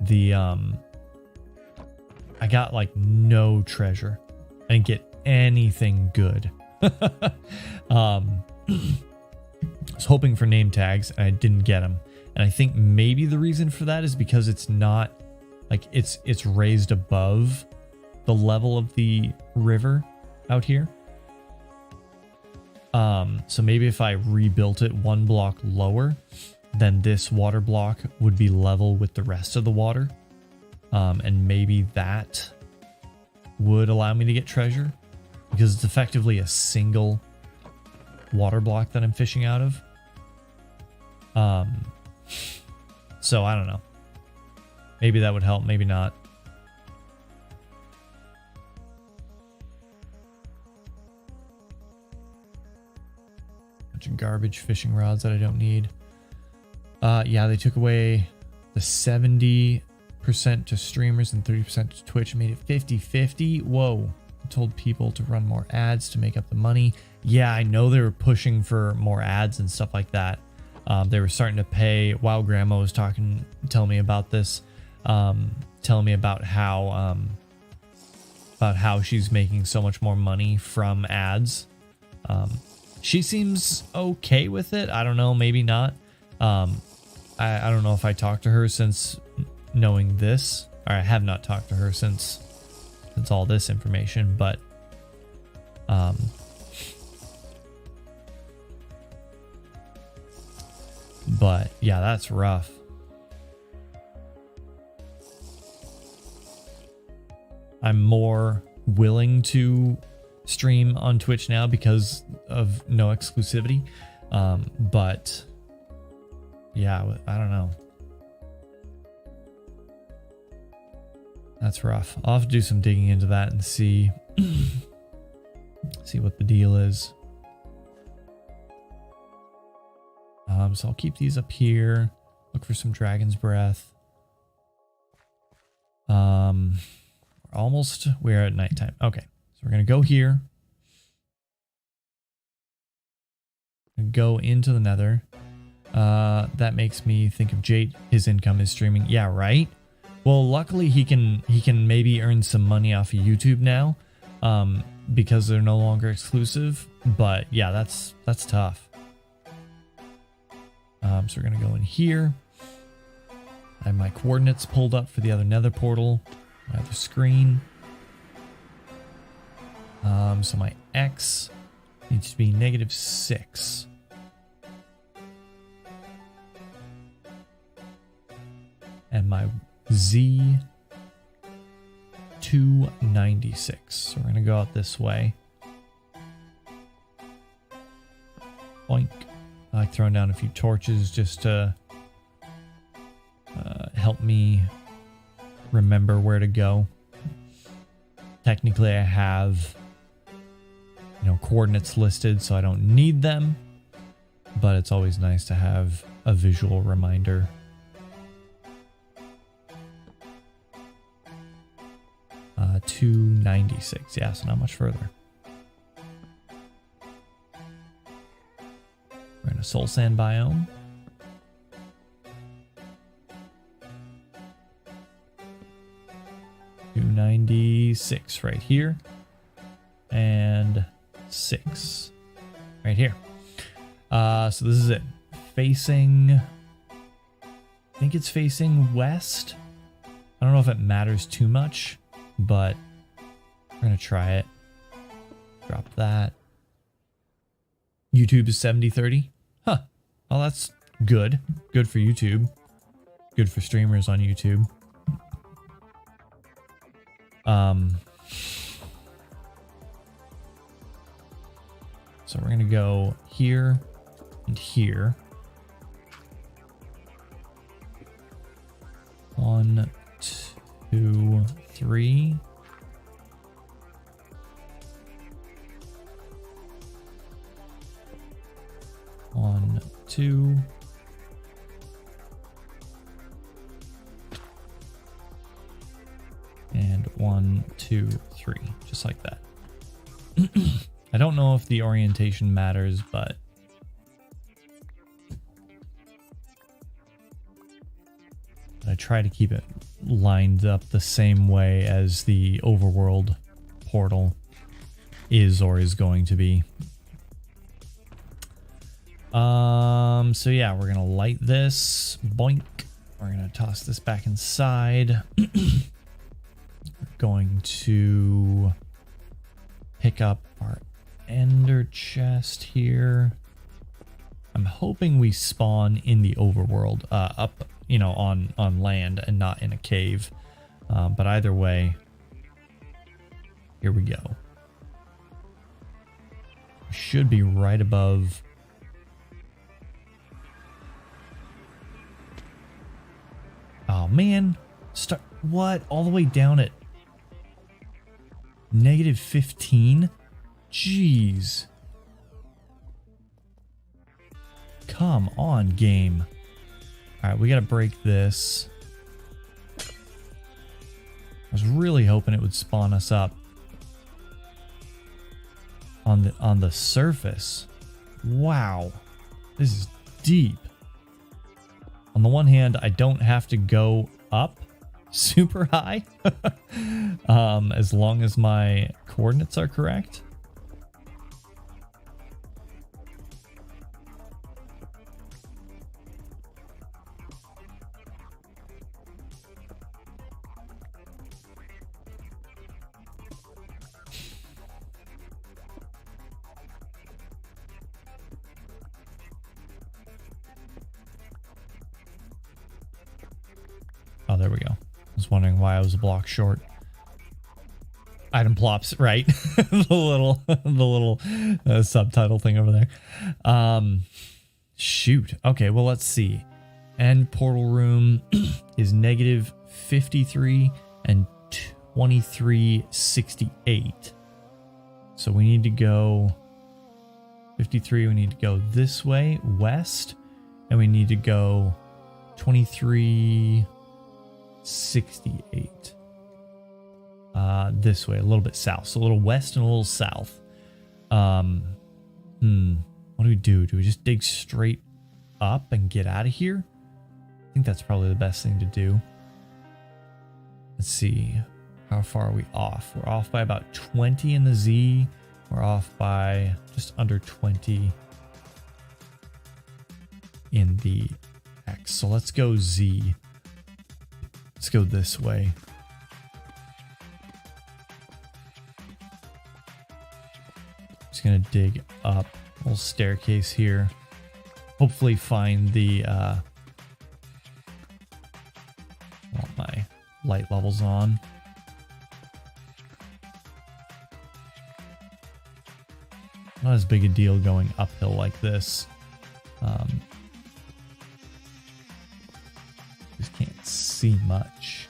the I got like no treasure. I didn't get anything good. I was hoping for name tags and I didn't get them. And I think maybe the reason for that is because it's not like it's raised above the level of the river out here. So maybe if I rebuilt it one block lower, then this water block would be level with the rest of the water. And maybe that would allow me to get treasure because it's effectively a single water block that I'm fishing out of. So I don't know. Maybe that would help, maybe not. Bunch of garbage fishing rods that I don't need. Yeah, they took away the 70% to streamers and 30% to Twitch, made it 50-50. Whoa. I told people to run more ads to make up the money. Yeah, I know they were pushing for more ads and stuff like that. They were starting to pay. Wow, Grandma was telling me about this, telling me about how she's making so much more money from ads. She seems okay with it. I don't know, maybe not. I don't know if I talked to her since knowing this, or I have not talked to her since all this information, but yeah, that's rough. I'm more willing to stream on Twitch now because of no exclusivity. But yeah, I don't know. That's rough. I'll have to do some digging into that and see what the deal is. So I'll keep these up here. Look for some Dragon's Breath. We're at nighttime. Okay, so we're gonna go here. And go into the Nether. That makes me think of Jade. His income is streaming. Yeah, right. Well, luckily he can maybe earn some money off of YouTube now, because they're no longer exclusive. But yeah, that's tough. So we're gonna go in here. I have my coordinates pulled up for the other Nether portal. I have a screen. So my X needs to be -6. And my Z 296. So we're gonna go out this way. Boink. I like throwing down a few torches just to help me remember where to go. Technically, I have, coordinates listed, so I don't need them, but it's always nice to have a visual reminder. Uh, 296, yeah, so not much further. We're in a soul sand biome. $296 right here, and 6 right here. So this is it. Facing, I think it's facing west. I don't know if it matters too much, but we're gonna try it. Drop that. YouTube is 70-30. Huh. Well, that's good. Good for YouTube. Good for streamers on YouTube. So we're gonna go here and here. 1, 2, 3. One, two. And 1, 2, 3. Just like that. I don't know if the orientation matters, but I try to keep it lined up the same way as the overworld portal is or is going to be. So yeah, we're gonna light this. Boink. We're gonna toss this back inside. We're going to pick up our ender chest here. I'm hoping we spawn in the overworld, up, on land and not in a cave. But either way, here we go. Should be right above. Oh man, what? All the way down at -15? Jeez. Come on, game. Alright, we gotta break this. was really hoping it would spawn us up on the surface. Wow, this is deep. On the one hand, I don't have to go up super high as long as my coordinates are correct. Oh, there we go. I was wondering why I was a block short. Item plops, right? the little subtitle thing over there. Shoot. Okay, well, let's see. End portal room is negative 53 and 2368. So we need to go 53. We need to go this way, west, and we need to go 2368. This way, a little bit south. So a little west and a little south. What do we do? Do we just dig straight up and get out of here? I think that's probably the best thing to do. Let's see. How far are we off? We're off by about 20 in the Z. We're off by just under 20 in the X. So let's go Z. Let's go this way. Just gonna dig up a little staircase here. Hopefully find the want my light levels on. Not as big a deal going uphill like this. Just can't see much.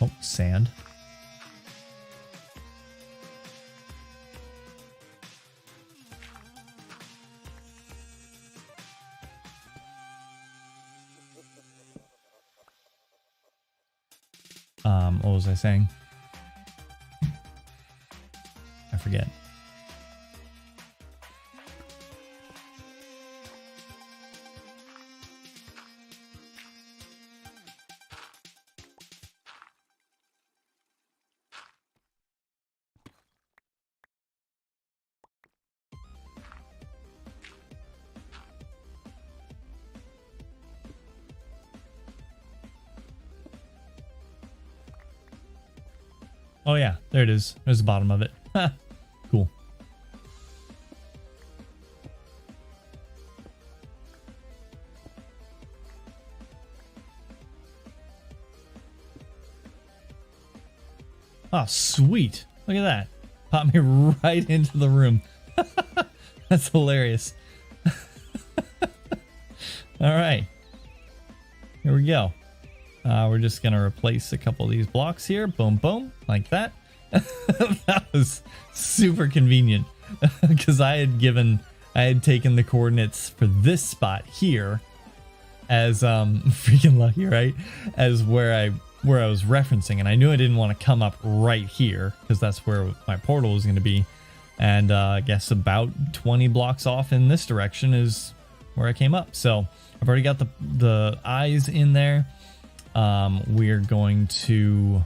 Oh, sand. What was I saying? I forget. Oh yeah, there it is. There's the bottom of it. Cool. Oh, sweet. Look at that. Popped me right into the room. That's hilarious. All right. Here we go. We're just going to replace a couple of these blocks here. Boom, boom. Like that. That was super convenient because I had taken the coordinates for this spot here as freaking lucky, right? As where I was referencing, and I knew I didn't want to come up right here because that's where my portal was going to be. And I guess about 20 blocks off in this direction is where I came up. So I've already got the eyes in there. We're going to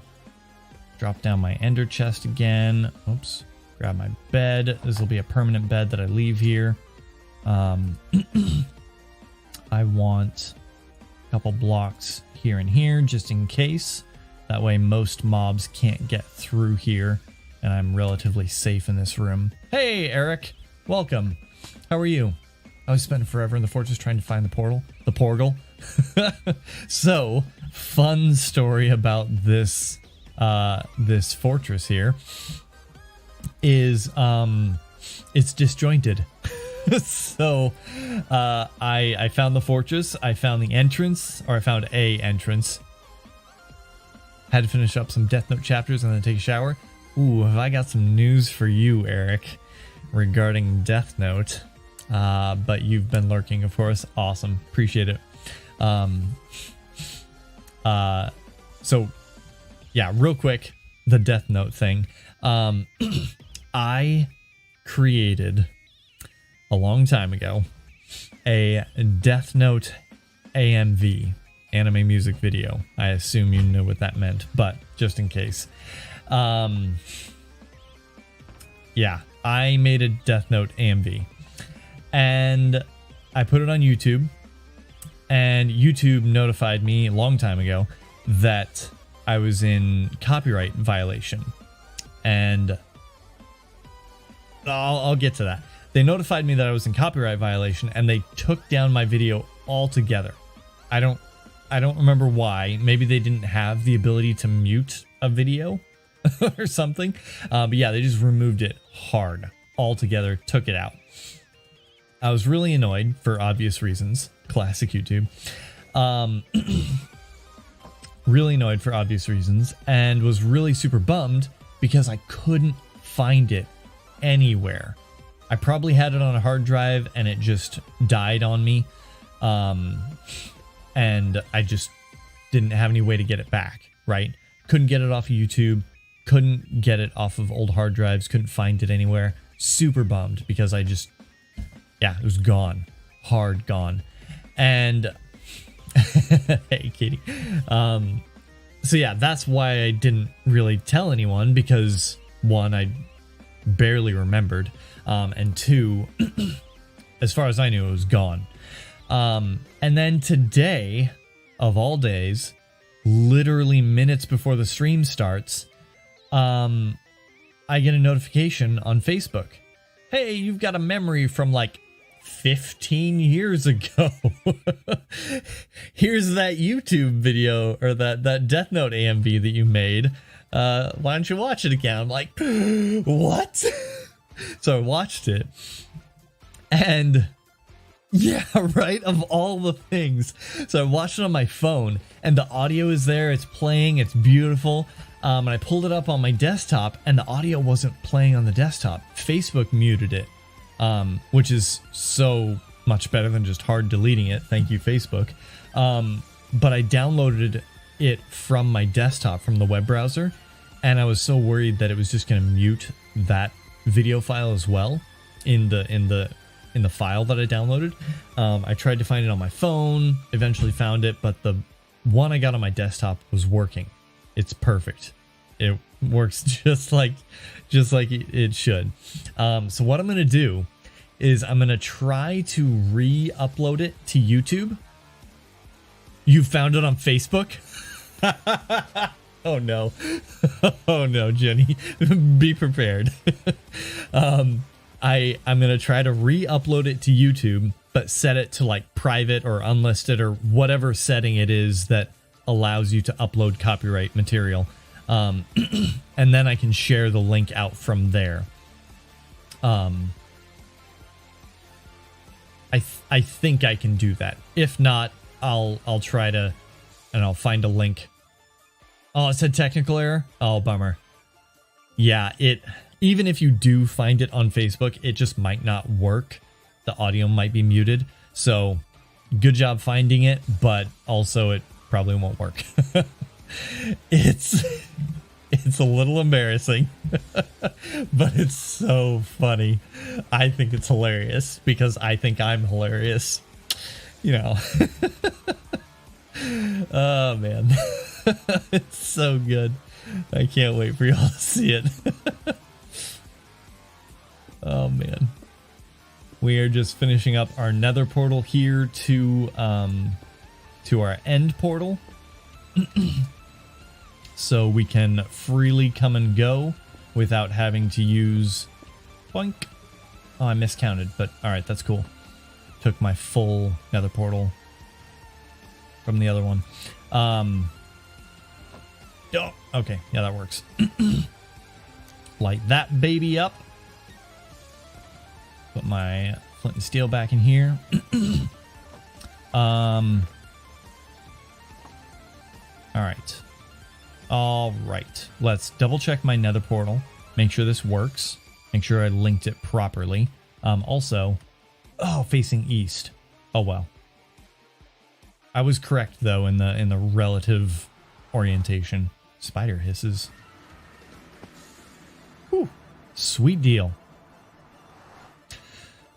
drop down my ender chest again. Oops. Grab my bed. This will be a permanent bed that I leave here. I want a couple blocks here and here just in case. That way most mobs can't get through here and I'm relatively safe in this room. Hey, Eric. Welcome. How are you? I was spending forever in the fortress trying to find the portal. The portal. So, fun story about this this fortress here is it's disjointed. So I found the fortress, I found the entrance, or I found a entrance. Had to finish up some Death Note chapters and then take a shower. Ooh, have I got some news for you, Eric, regarding Death Note. But you've been lurking, of course. Awesome. Appreciate it. So yeah, real quick, the Death Note thing. I created a long time ago a Death Note AMV, anime music video. I assume you know what that meant, but just in case. Yeah, I made a Death Note AMV and I put it on YouTube, and YouTube notified me a long time ago that I was in copyright violation. And I'll get to that. They notified me that I was in copyright violation, and they took down my video altogether. I don't remember why. Maybe they didn't have the ability to mute a video or something. But yeah, they just removed it hard altogether, took it out. I was really annoyed for obvious reasons. Classic YouTube. Really annoyed for obvious reasons, and was really super bummed because I couldn't find it anywhere. I probably had it on a hard drive and it just died on me. And I just didn't have any way to get it back, right? Couldn't get it off of YouTube, couldn't get it off of old hard drives, couldn't find it anywhere. Super bummed because I just, yeah, it was gone. Hard gone. And hey, Katie. So yeah, that's why I didn't really tell anyone, because one, I barely remembered, and two, as far as I knew, it was gone. And then today, of all days, literally minutes before the stream starts, I get a notification on Facebook. Hey, you've got a memory from like 15 years ago. Here's that YouTube video, or that Death Note AMV that you made. Why don't you watch it again? I'm like, what? So I watched it, and yeah, right, of all the things. So I watched it on my phone, and the audio is there, it's playing, it's beautiful. And I pulled it up on my desktop, and the audio wasn't playing on the desktop. Facebook muted it, which is so much better than just hard deleting it. Thank you, Facebook. But I downloaded it from my desktop, from the web browser, and I was so worried that it was just going to mute that video file as well in the file that I downloaded. I tried to find it on my phone, eventually found it, but the one I got on my desktop was working. It's perfect. It works just like it should. So what I'm going to do is I'm going to try to re-upload it to YouTube. You found it on Facebook? Oh no. Oh no, Jenny. Be prepared. I'm going to try to re-upload it to YouTube, but set it to like private or unlisted or whatever setting it is that allows you to upload copyright material. And then I can share the link out from there. I think I can do that. If not, I'll try to, and I'll find a link. Oh, it said technical error. Oh, bummer. Yeah, even if you do find it on Facebook, it just might not work. The audio might be muted. So good job finding it, but also it probably won't work. It's a little embarrassing, but it's so funny. I think it's hilarious because I think I'm hilarious. You know. Oh man. It's so good. I can't wait for y'all to see it. Oh man. We are just finishing up our nether portal here to our end portal. So we can freely come and go without having to use boink. Oh, I miscounted, but alright, that's cool. Took my full nether portal from the other one. Oh, okay, yeah, that works. Light that baby up. Put my flint and steel back in here. Alright. Alright. Let's double check my nether portal. Make sure this works. Make sure I linked it properly. Also, oh, facing east. Oh well. I was correct though in the relative orientation. Spider hisses. Whew. Sweet deal.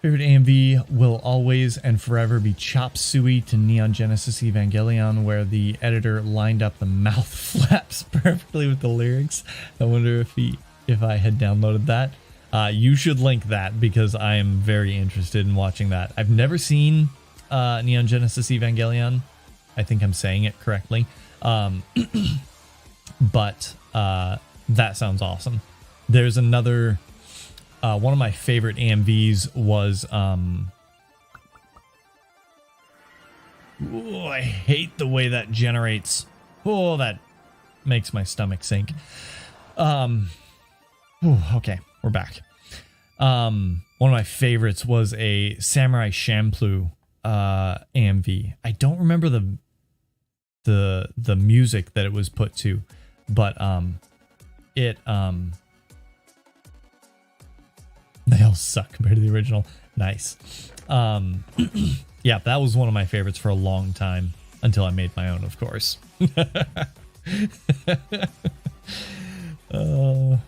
Favorite AMV will always and forever be Chop Suey to Neon Genesis Evangelion, where the editor lined up the mouth flaps perfectly with the lyrics. I wonder if I had downloaded that. You should link that because I am very interested in watching that. I've never seen Neon Genesis Evangelion. I think I'm saying it correctly. But that sounds awesome. There's another... one of my favorite AMVs was, ooh, I hate the way that generates. Oh, that makes my stomach sink. Ooh, okay, we're back. One of my favorites was a Samurai Champloo AMV. I don't remember the music that it was put to, but they all suck compared to the original. Nice. Yeah, that was one of my favorites for a long time until I made my own, of course. All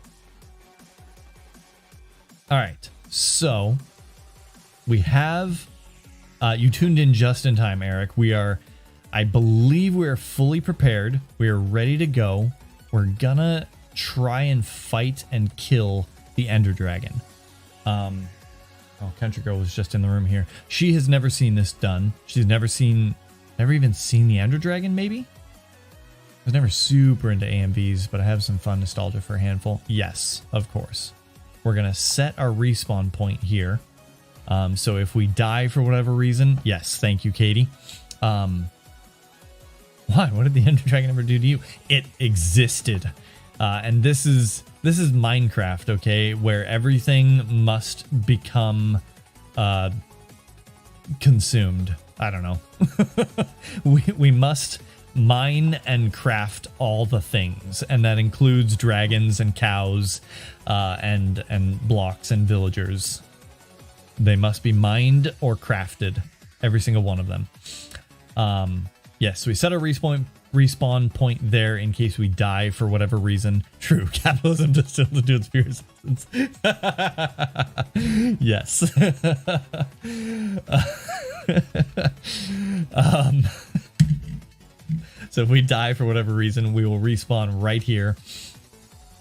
right, so we have you tuned in just in time, Eric. I believe we're fully prepared. We are ready to go. We're gonna try and fight and kill the Ender Dragon. Oh, Country Girl was just in the room here. She has never seen this done. She's never even seen the Ender Dragon, maybe? I was never super into AMVs, but I have some fun nostalgia for a handful. Yes, of course. We're going to set our respawn point here. So if we die for whatever reason, yes, thank you, Katie. Why? What did the Ender Dragon ever do to you? It existed. And this is Minecraft, okay, where everything must become consumed. I don't know. we must mine and craft all the things, and that includes dragons and cows and blocks and villagers. They must be mined or crafted, every single one of them. Yes, we set a respawn point there in case we die for whatever reason. True, capitalism does still do its pure existence. Yes. So if we die for whatever reason, we will respawn right here,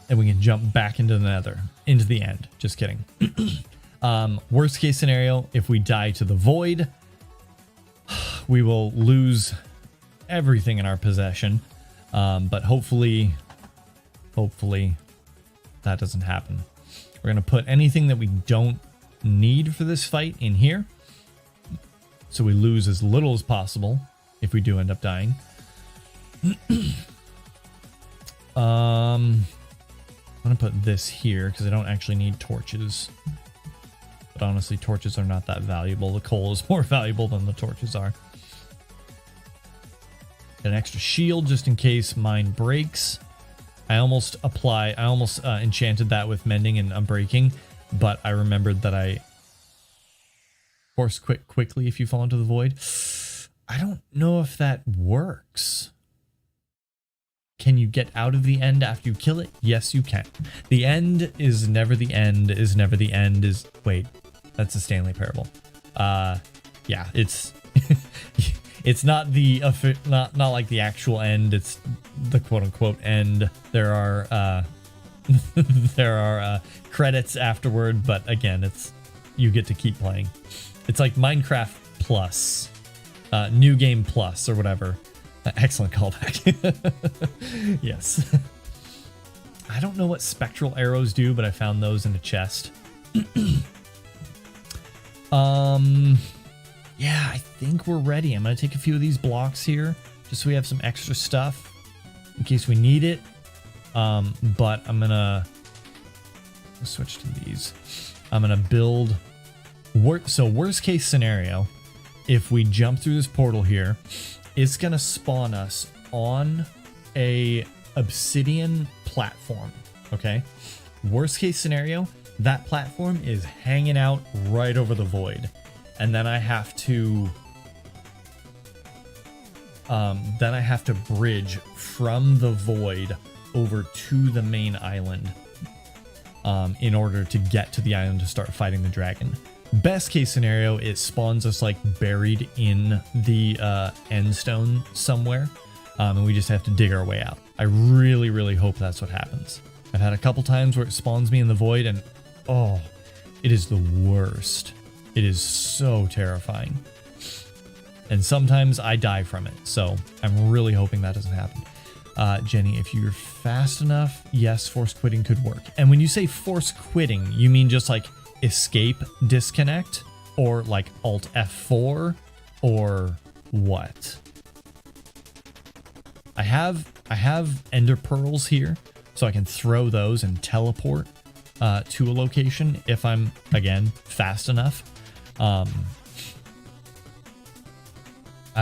and we can jump back into the nether, into the end. Just kidding. Worst case scenario, if we die to the void, we will lose everything in our possession, but hopefully that doesn't happen. We're gonna put anything that we don't need for this fight in here, so we lose as little as possible if we do end up dying. I'm gonna put this here because I don't actually need torches, but honestly torches are not that valuable. The coal is more valuable than the torches are. An extra shield just in case mine breaks. I almost enchanted that with mending and unbreaking, but I remembered that I force quit quickly if you fall into the void. I don't know if that works. Can you get out of the end after you kill it? Yes, you can. The end is never the end, is never the end, is... Wait, that's a Stanley Parable. Yeah, it's... It's not the not like the actual end. It's the quote-unquote end. There are there are credits afterward, but again, it's you get to keep playing. It's like Minecraft Plus, New Game Plus, or whatever. Excellent callback. Yes. I don't know what spectral arrows do, but I found those in a chest. Yeah, I think we're ready. I'm going to take a few of these blocks here, just so we have some extra stuff in case we need it. But I'm going to switch to these. I'm going to build... So worst case scenario, if we jump through this portal here, it's going to spawn us on a obsidian platform, okay? Worst case scenario, that platform is hanging out right over the void. And then I have to then I have to bridge from the void over to the main island in order to get to the island to start fighting the dragon. Best case scenario, it spawns us like buried in the end stone somewhere, and we just have to dig our way out. I really, really hope that's what happens. I've had a couple times where it spawns me in the void, and oh, it is the worst. It is so terrifying. And sometimes I die from it, so I'm really hoping that doesn't happen. Jenny, if you're fast enough, yes, force quitting could work. And when you say force quitting, you mean just like escape, disconnect, or like Alt F4, or what? I have ender pearls here, so I can throw those and teleport to a location if I'm, again, fast enough. I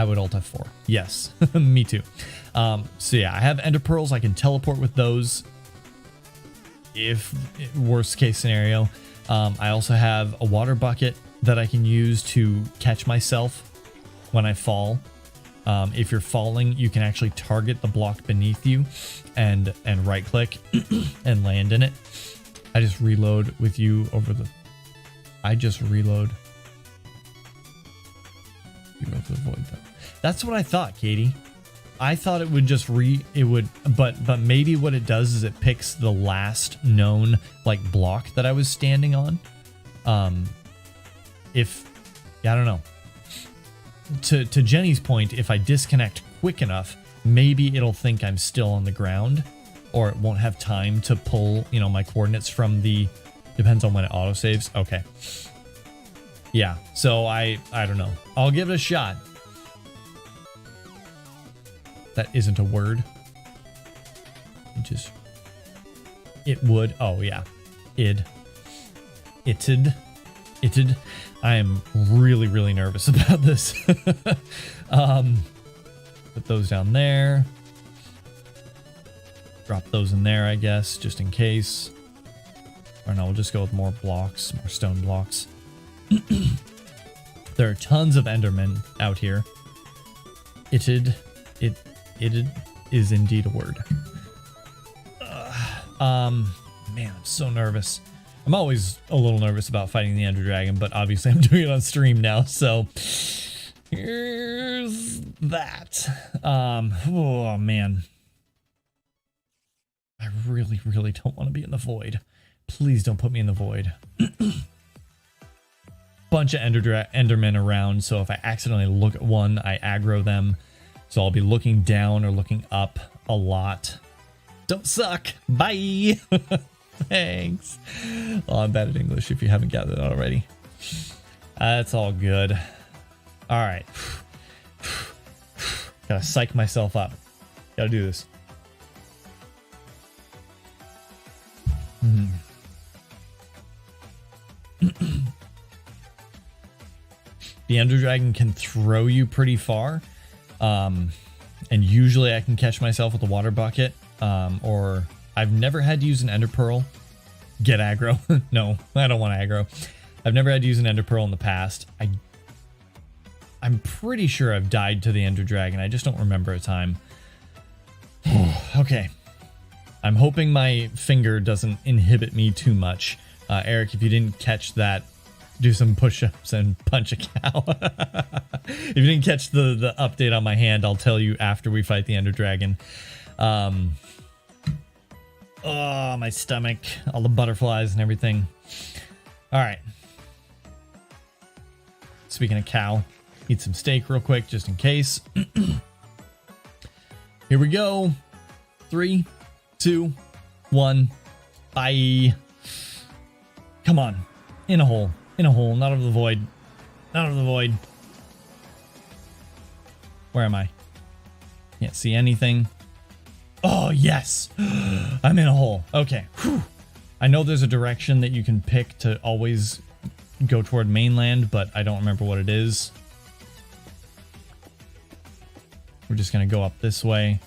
would Alt F4. Yes, me too. So yeah, I have ender pearls. I can teleport with those if worst case scenario. I also have a water bucket that I can use to catch myself when I fall. If you're falling, you can actually target the block beneath you and right click and land in it. I just reload with you over the... I just reload you over the void though. That's what I thought, Katie. I thought it would just but maybe what it does is it picks the last known like block that I was standing on. I don't know. To Jenny's point, if I disconnect quick enough, maybe it'll think I'm still on the ground, or it won't have time to pull, you know, my coordinates from the, depends on when it autosaves. Okay. Yeah, so I don't know. I'll give it a shot. That isn't a word. It would. Oh yeah. It'd. I am really, really nervous about this. Put those down there. Drop those in there, I guess, just in case. Or no, we'll just go with more blocks, more stone blocks. There are tons of Endermen out here. It'd is indeed a word. Man, I'm so nervous. I'm always a little nervous about fighting the Ender Dragon, but obviously I'm doing it on stream now, so here's that. Oh man. I really, really don't want to be in the void. Please don't put me in the void. Bunch of Endermen around, so if I accidentally look at one, I aggro them. So I'll be looking down or looking up a lot. Don't suck. Bye. Thanks. Oh, I'm bad at English if you haven't gathered that already. That's all good. All right. Gotta psych myself up. Gotta do this. The Ender Dragon can throw you pretty far. And usually I can catch myself with a water bucket. Or I've never had to use an Ender Pearl. Get aggro. No, I don't want aggro. I've never had to use an Ender Pearl in the past. I'm pretty sure I've died to the Ender Dragon. I just don't remember a time. Okay. I'm hoping my finger doesn't inhibit me too much. Eric, if you didn't catch that, do some push-ups and punch a cow. If you didn't catch the update on my hand, I'll tell you after we fight the Ender Dragon. Oh, my stomach, all the butterflies and everything. All right. Speaking of cow, eat some steak real quick just in case. Here we go. 3, 2, 1. Bye. Come on. In a hole. In a hole. Not over the void. Not over the void. Where am I? Can't see anything. Oh, yes. I'm in a hole. Okay. Whew. I know there's a direction that you can pick to always go toward mainland, but I don't remember what it is. We're just going to go up this way.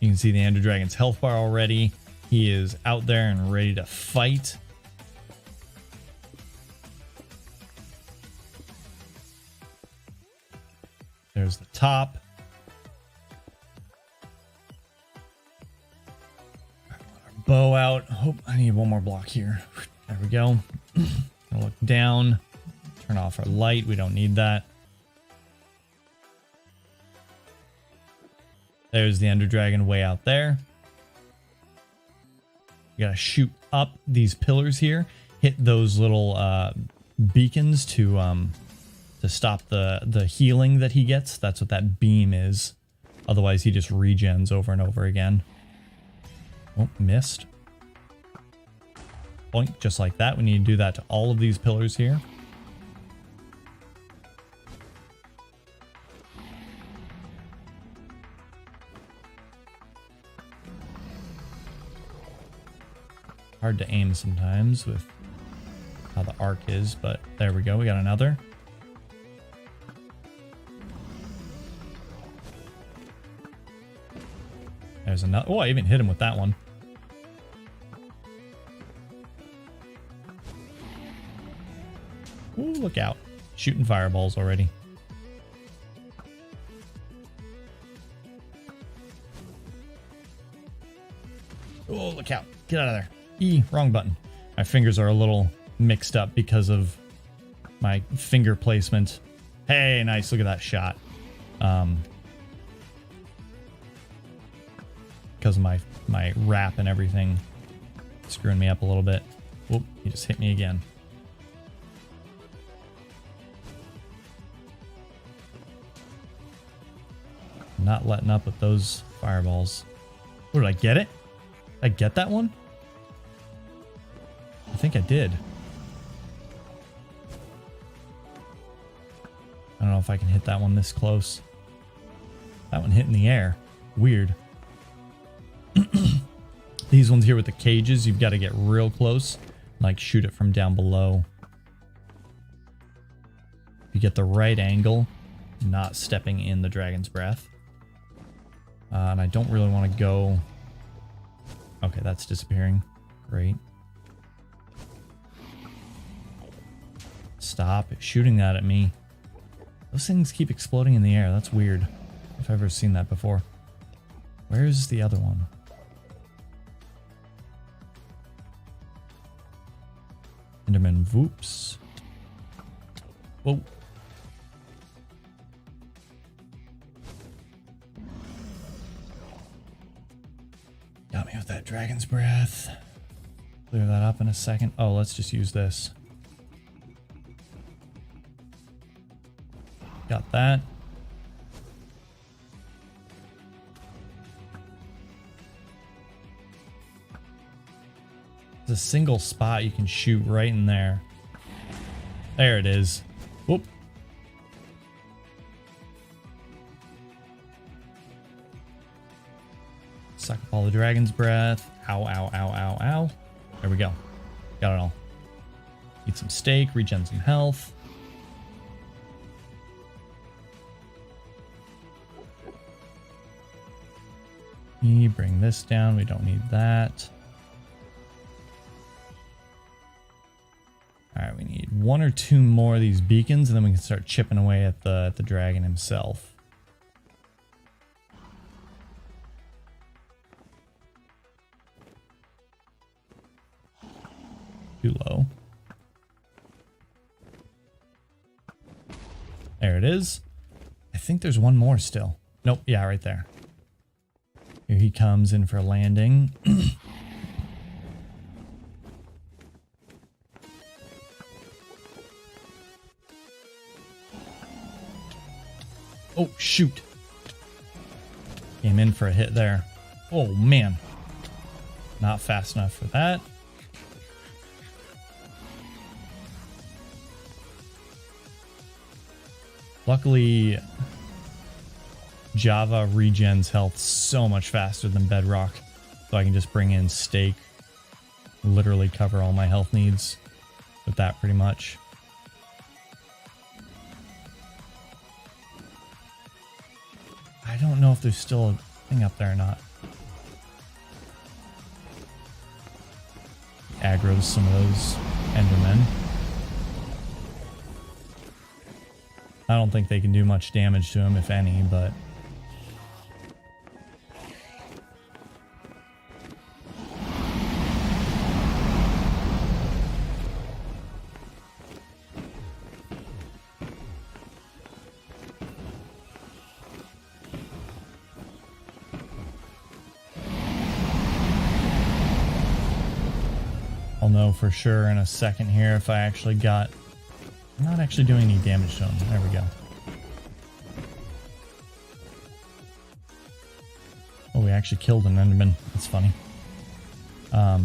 You can see the Ender Dragon's health bar already. He is out there and ready to fight. There's the top. Bow out. Oh, I need one more block here. There we go. Gonna look down. Turn off our light. We don't need that. There's the Ender Dragon way out there. You gotta shoot up these pillars here. Hit those little beacons to stop the healing that he gets. That's what that beam is. Otherwise, he just regens over and over again. Oh, missed. Point, just like that. We need to do that to all of these pillars here. Hard to aim sometimes with how the arc is, but there we go. We got another. There's another. Oh, I even hit him with that one. Ooh, look out. Shooting fireballs already. Oh, look out. Get out of there. Wrong button. My fingers are a little mixed up because of my finger placement. Hey, nice. Look at that shot. Because of my wrap and everything screwing me up a little bit. Whoop, he just hit me again. Not letting up with those fireballs. Oh, did I get it? Did I get that one? I think I did. I don't know if I can hit that one this close. That one hit in the air. Weird. These ones here with the cages, you've got to get real close. Like shoot it from down below. You get the right angle, not stepping in the dragon's breath. And I don't really want to go... Okay, that's disappearing. Great. Stop shooting that at me. Those things keep exploding in the air. That's weird. If I've ever seen that before. Where's the other one? Enderman Voops. Whoa. Got me with that dragon's breath. Clear that up in a second. Oh, let's just use this. Got that. There's a single spot you can shoot right in there. There it is. Whoop. Suck up all the dragon's breath. Ow, ow, ow, ow, ow. There we go. Got it all. Eat some steak, regen some health. Bring this down. We don't need that. All right, we need one or two more of these beacons, and then we can start chipping away at the dragon himself. Too low. There it is. I think there's one more still. Nope. Yeah, right there. Here he comes in for landing. Oh, shoot. Came in for a hit there. Oh, man. Not fast enough for that. Luckily, Java regens health so much faster than Bedrock. So I can just bring in steak. Literally cover all my health needs with that pretty much. I don't know if there's still a thing up there or not. Aggro's some of those Endermen. I don't think they can do much damage to him, if any, but... I'll know for sure in a second here if I actually got... I'm not actually doing any damage to him. There we go. Oh, we actually killed an Enderman. That's funny. I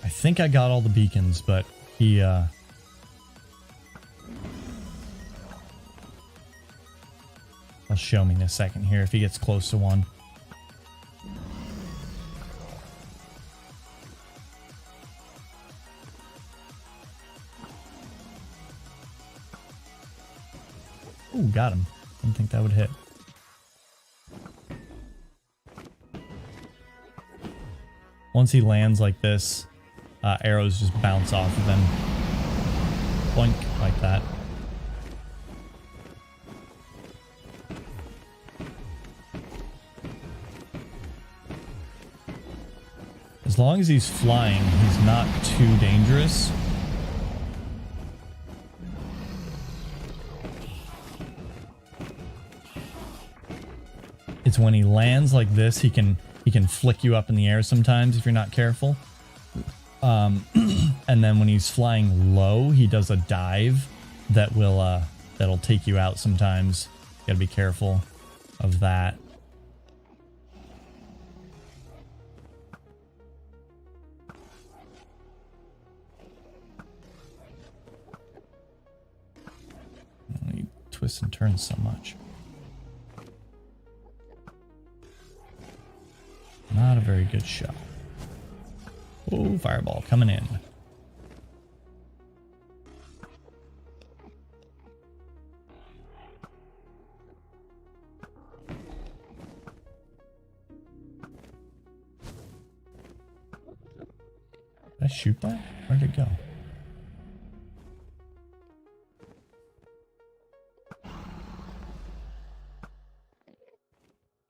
think I got all the beacons, but he... He'll show me in a second here if he gets close to one. Ooh, got him. Didn't think that would hit. Once he lands like this, arrows just bounce off of him. Boink, like that. As long as he's flying, he's not too dangerous. It's when he lands like this, he can flick you up in the air sometimes if you're not careful. And then when he's flying low, he does a dive that will that'll take you out sometimes. You gotta be careful of that. He twists and turns so much. Not a very good shot. Oh, fireball coming in. Did I shoot that? Where'd it go?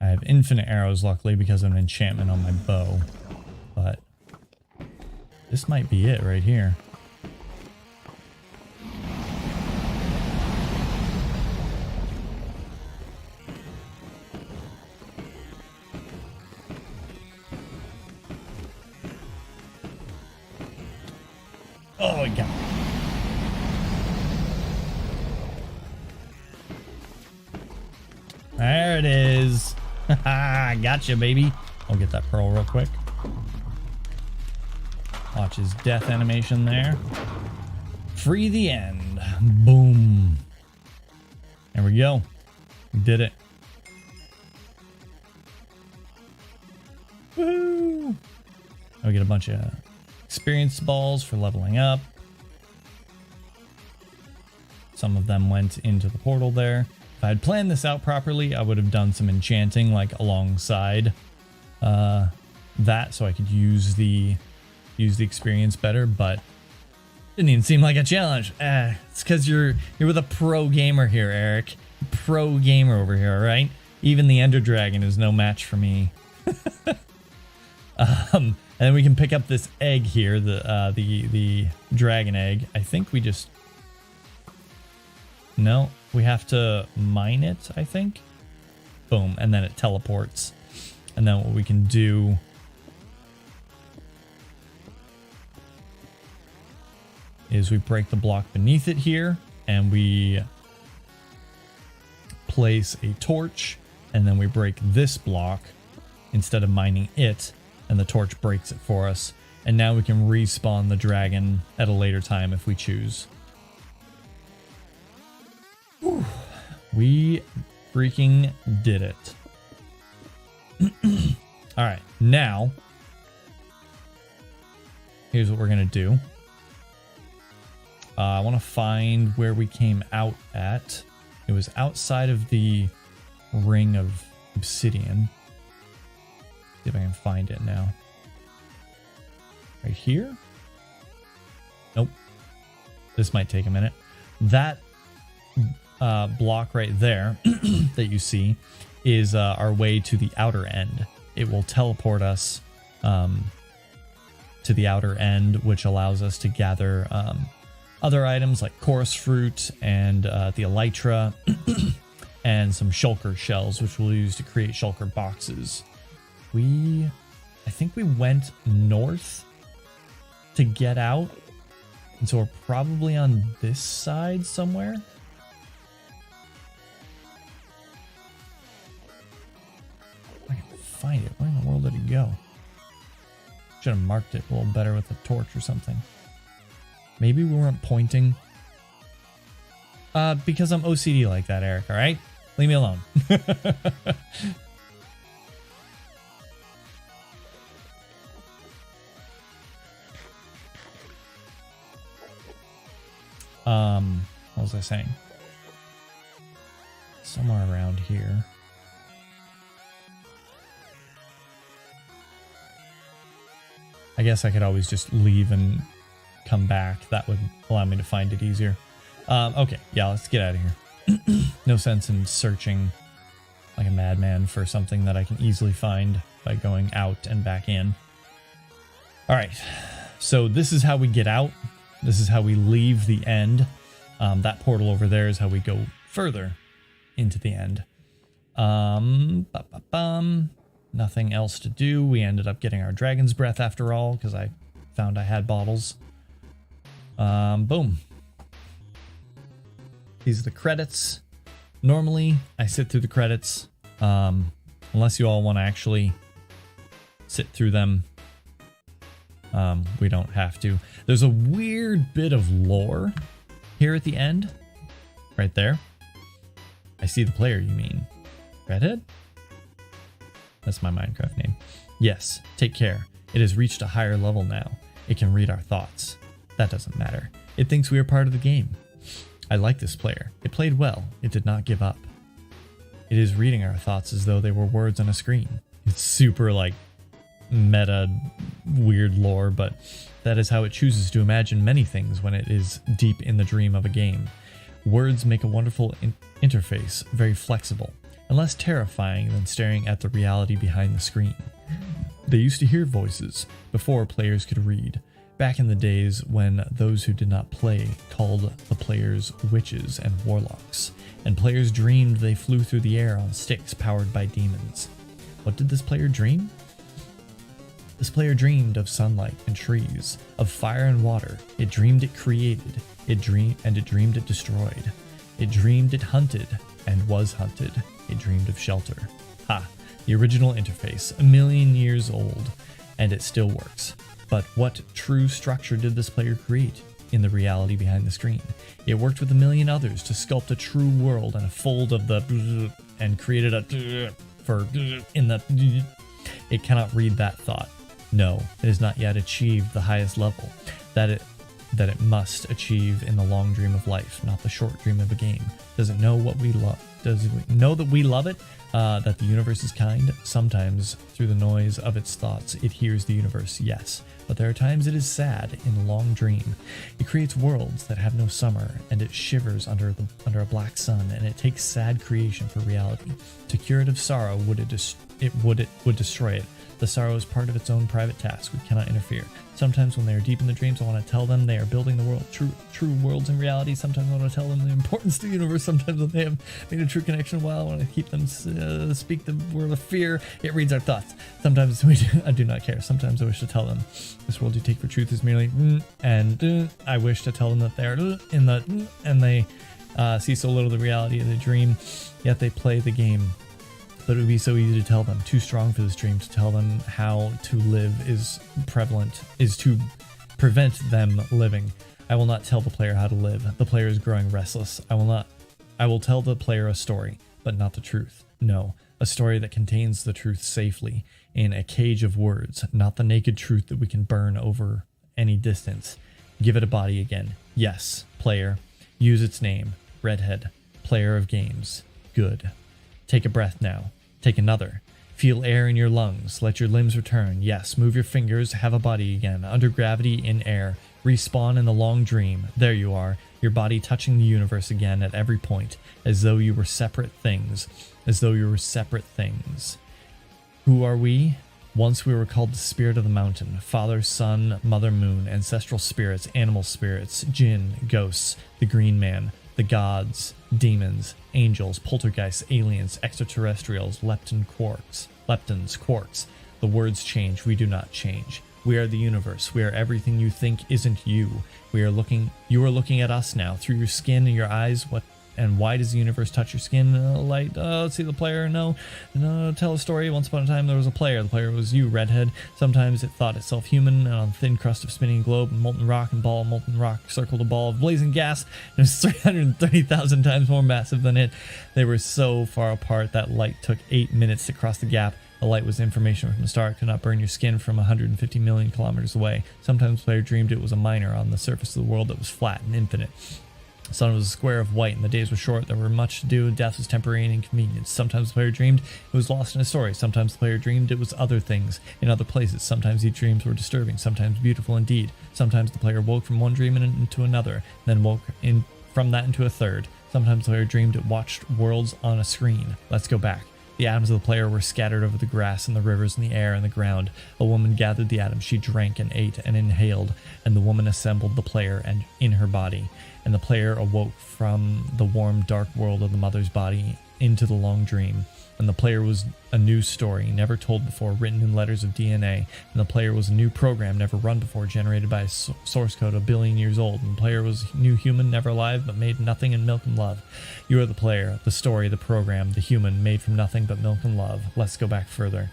I have infinite arrows, luckily, because of an enchantment on my bow. But this might be it right here. Oh, I got it. There it is. I gotcha, baby. I'll get that pearl real quick. Watch his death animation there. Free the end. Boom. There we go. We did it. Woohoo! We get a bunch of experience balls for leveling up. Some of them went into the portal there. If I had planned this out properly, I would have done some enchanting like alongside that, so I could use the experience better. But didn't even seem like a challenge. It's because you're with a pro gamer here, Eric. Pro gamer over here, right? Even the Ender Dragon is no match for me. And then we can pick up this egg here, the dragon egg. I think we just... No, we have to mine it, I think. Boom, and then it teleports. And then what we can do... is we break the block beneath it here, and we place a torch, and then we break this block instead of mining it, and the torch breaks it for us. And now we can respawn the dragon at a later time if we choose. Whew. We freaking did it. All right, now here's what we're gonna do. I want to find where we came out at. It was outside of the ring of obsidian. See if I can find it now. Right here? Nope. This might take a minute. That block right there that you see is our way to the outer end. It will teleport us to the outer end, which allows us to gather other items like chorus fruit and the elytra and some shulker shells, which we'll use to create shulker boxes. I think we went north to get out, and so we're probably on this side somewhere. I can find it. Where in the world did it go? Should have marked it a little better with a torch or something. Maybe we weren't pointing. Because I'm OCD like that, Eric, alright? Leave me alone. What was I saying? Somewhere around here. I guess I could always just leave and come back. That would allow me to find it easier. Okay, yeah, let's get out of here. No sense in searching like a madman for something that I can easily find by going out and back in. All right, so this is how we get out. This is how we leave the end. That portal over there is how we go further into the end. Nothing else to do. We ended up getting our dragon's breath after all, because I found I had bottles. Boom. These are the credits. Normally, I sit through the credits, unless you all want to actually sit through them. We don't have to. There's a weird bit of lore here at the end. Right there. I see the player, you mean. Redhead? That's my Minecraft name. Yes, take care. It has reached a higher level now. It can read our thoughts. That doesn't matter. It thinks we are part of the game. I like this player. It played well. It did not give up. It is reading our thoughts as though they were words on a screen. It's super like meta weird lore, but that is how it chooses to imagine many things when it is deep in the dream of a game. Words make a wonderful interface, very flexible, and less terrifying than staring at the reality behind the screen. They used to hear voices before players could read, back in the days when those who did not play called the players witches and warlocks, and players dreamed they flew through the air on sticks powered by demons. What did this player dream? This player dreamed of sunlight and trees, of fire and water. It dreamed it created, it dreamed it destroyed. It dreamed it hunted and was hunted. It dreamed of shelter. Ha! The original interface, 1,000,000 years old, and it still works. But what true structure did this player create in the reality behind the screen? It worked with 1,000,000 others to sculpt a true world and a fold of the and created a for in the. It cannot read that thought. No, it has not yet achieved the highest level that it must achieve in the long dream of life, not the short dream of a game. Does it know what we love? Does it know that we love it? That the universe is kind? Sometimes, through the noise of its thoughts, it hears the universe, yes. But there are times it is sad in a long dream. It creates worlds that have no summer, and it shivers under a black sun, and it takes sad creation for reality. To cure it of sorrow, would destroy it. The sorrow is part of its own private task. We cannot interfere. Sometimes when they are deep in the dreams, I want to tell them they are building the world, true worlds in reality. Sometimes I want to tell them the importance to the universe. Sometimes when they have made a true connection, I want to keep them speak the word of fear. It reads our thoughts. Sometimes I do not care. Sometimes I wish to tell them this world you take for truth is merely and I wish to tell them that they are in the and they see so little of the reality of the dream, yet they play the game. But it would be so easy to tell them, too strong for this dream to tell them how to live is to prevent them living. I will not tell the player how to live. The player is growing restless. I will tell the player a story, but not the truth. No, a story that contains the truth safely in a cage of words, not the naked truth that we can burn over any distance. Give it a body again. Yes, player. Use its name. Redhead. Player of games. Good. Take a breath now. Take another. Feel air in your lungs. Let your limbs return. Yes, move your fingers. Have a body again. Under gravity, in air. Respawn in the long dream. There you are. Your body touching the universe again at every point. As though you were separate things. As though you were separate things. Who are we? Once we were called the spirit of the mountain. Father, sun, mother, moon. Ancestral spirits. Animal spirits. Jinn. Ghosts. The green man. The gods, demons, angels, poltergeists, aliens, extraterrestrials, leptons, quarks. The words change, we do not change. We are the universe. We are everything you think isn't you. You are looking at us now through your skin and your eyes. What and why does the universe touch your skin? Light. Let's see the player. No. Tell a story. Once upon a time there was a player. The player was you, redhead. Sometimes it thought itself human, and on a thin crust of spinning globe, molten rock and ball. Molten rock circled a ball of blazing gas. It was 330,000 times more massive than it. They were so far apart that light took 8 minutes to cross the gap. The light was information from a star. It could not burn your skin from 150 million kilometers away. Sometimes the player dreamed it was a miner on the surface of the world that was flat and infinite. The sun was a square of white, and the days were short. There were much to do, and death was temporary and inconvenience. Sometimes the player dreamed it was lost in a story. Sometimes the player dreamed it was other things, in other places. Sometimes these dreams were disturbing, sometimes beautiful indeed. Sometimes the player woke from one dream into another, then woke from that into a third. Sometimes the player dreamed it watched worlds on a screen. Let's go back. The atoms of the player were scattered over the grass and the rivers and the air and the ground. A woman gathered the atoms. She drank and ate and inhaled, and the woman assembled the player and in her body. And the player awoke from the warm, dark world of the mother's body into the long dream. And the player was a new story, never told before, written in letters of DNA. And the player was a new program, never run before, generated by a source code 1 billion years old. And the player was a new human, never alive, but made nothing in milk and love. You are the player, the story, the program, the human, made from nothing but milk and love. Let's go back further.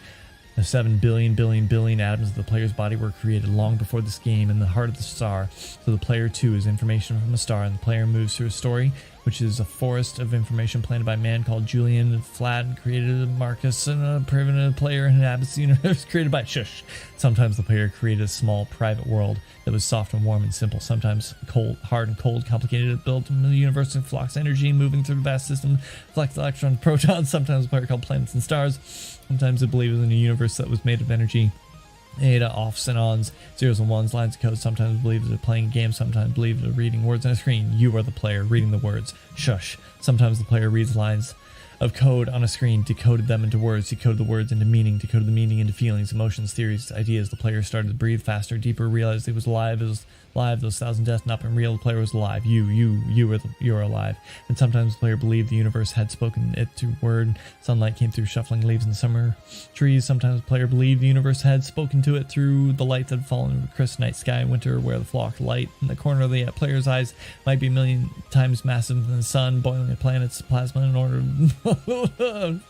The 7 billion atoms of the player's body were created long before this game in the heart of the star. So the player too is information from a star, and the player moves through a story, which is a forest of information planted by a man called Julian Fladd, created Marcus, and a primitive player inhabits the universe created by Shush. Sometimes the player created a small private world that was soft and warm and simple. Sometimes cold, hard and cold, complicated. It built the universe in flux energy, moving through the vast system, flux electrons, protons. Sometimes the player called planets and stars. Sometimes it believed in a universe that was made of energy. Ada, offs and ons, zeros and ones, lines of code. Sometimes believed it playing games, sometimes believed it reading words on a screen. You are the player reading the words. Shush. Sometimes the player reads lines of code on a screen, decoded them into words, decoded the words into meaning, decoded the meaning into feelings, emotions, theories, ideas. The player started to breathe faster, deeper, realized he was alive. It was alive. Those 1,000 deaths not been real. The player was alive. You are alive. And sometimes the player believed the universe had spoken it through word. Sunlight came through shuffling leaves in the summer trees. Sometimes the player believed the universe had spoken to it through the light that had fallen over the crisp night sky in winter, where the flock light in the corner of the player's eyes might be a million times massive than the sun, boiling the planets, plasma in order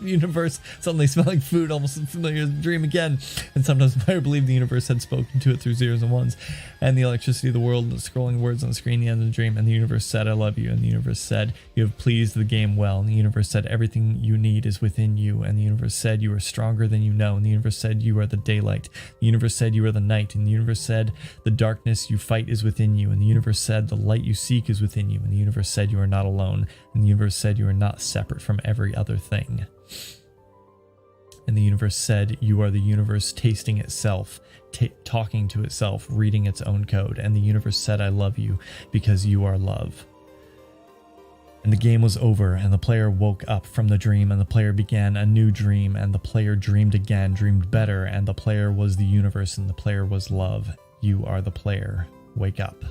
universe, suddenly smelling food, almost familiar as a dream again. And sometimes the player believed the universe had spoken to it through zeros and ones, and the electricity of the world, the scrolling words on the screen, the end of the dream. And the universe said, I love you. And the universe said, you have pleased the game well. And the universe said, everything you need is within you. And the universe said, you are stronger than you know. And the universe said, you are the daylight. The universe said, you are the night. And the universe said, the darkness you fight is within you. And the universe said, the light you seek is within you. And the universe said, you are not alone. And the universe said, you are not separate from every other thing. And the universe said, you are the universe tasting itself, talking to itself, reading its own code. And the universe said, I love you because you are love. And the game was over, and the player woke up from the dream, and the player began a new dream, and the player dreamed again, dreamed better, and the player was the universe, and the player was love. You are the player. Wake up.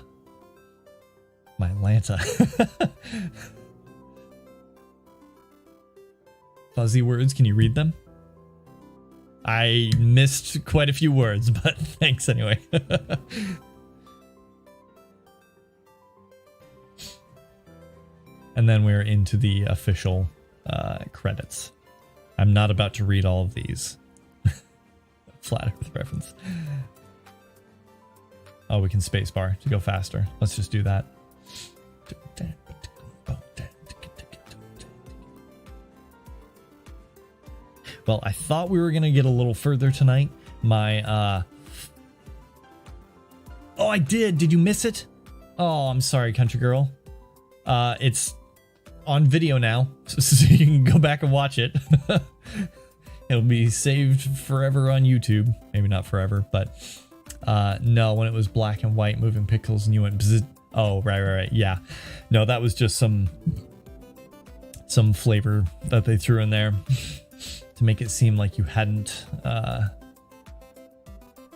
My Lanta. Fuzzy words, can you read them? I missed quite a few words, but thanks anyway. And then we're into the official credits. I'm not about to read all of these. Flat Earth reference. Oh, we can spacebar to go faster. Let's just do that. Well, I thought we were going to get a little further tonight. My, Oh, I did. Did you miss it? Oh, I'm sorry, country girl. It's on video now, so you can go back and watch it. It'll be saved forever on YouTube. Maybe not forever, but no, when it was black and white moving pixels and you went bzz. Oh, right. Yeah. No, that was just some flavor that they threw in there to make it seem like you hadn't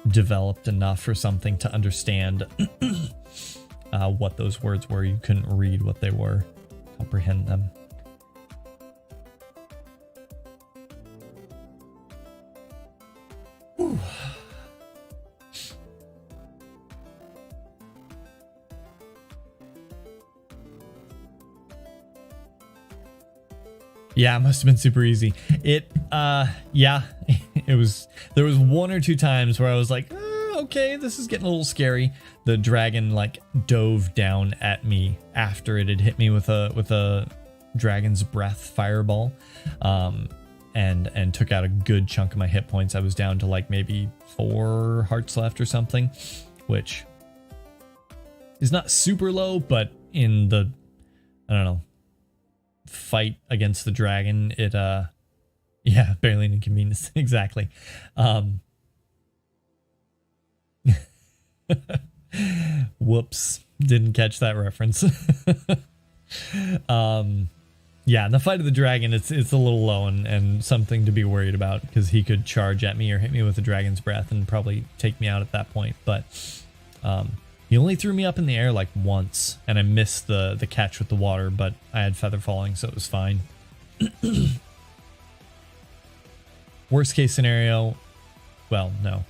developed enough or something to understand what those words were. You couldn't read what they were, comprehend them. Whew. Yeah, it must have been super easy. Yeah, it was. There was one or two times where I was like, okay, this is getting a little scary. The dragon like dove down at me after it had hit me with a dragon's breath fireball, and took out a good chunk of my hit points. I was down to like maybe 4 hearts left or something, which is not super low, but in the, I don't know, fight against the dragon, it yeah, barely an inconvenience. Exactly. Whoops, didn't catch that reference. Yeah, in the fight of the dragon, it's a little low and something to be worried about, because he could charge at me or hit me with a dragon's breath and probably take me out at that point. But he only threw me up in the air like once, and I missed the catch with the water, but I had feather falling, so it was fine. Worst case scenario, well, no.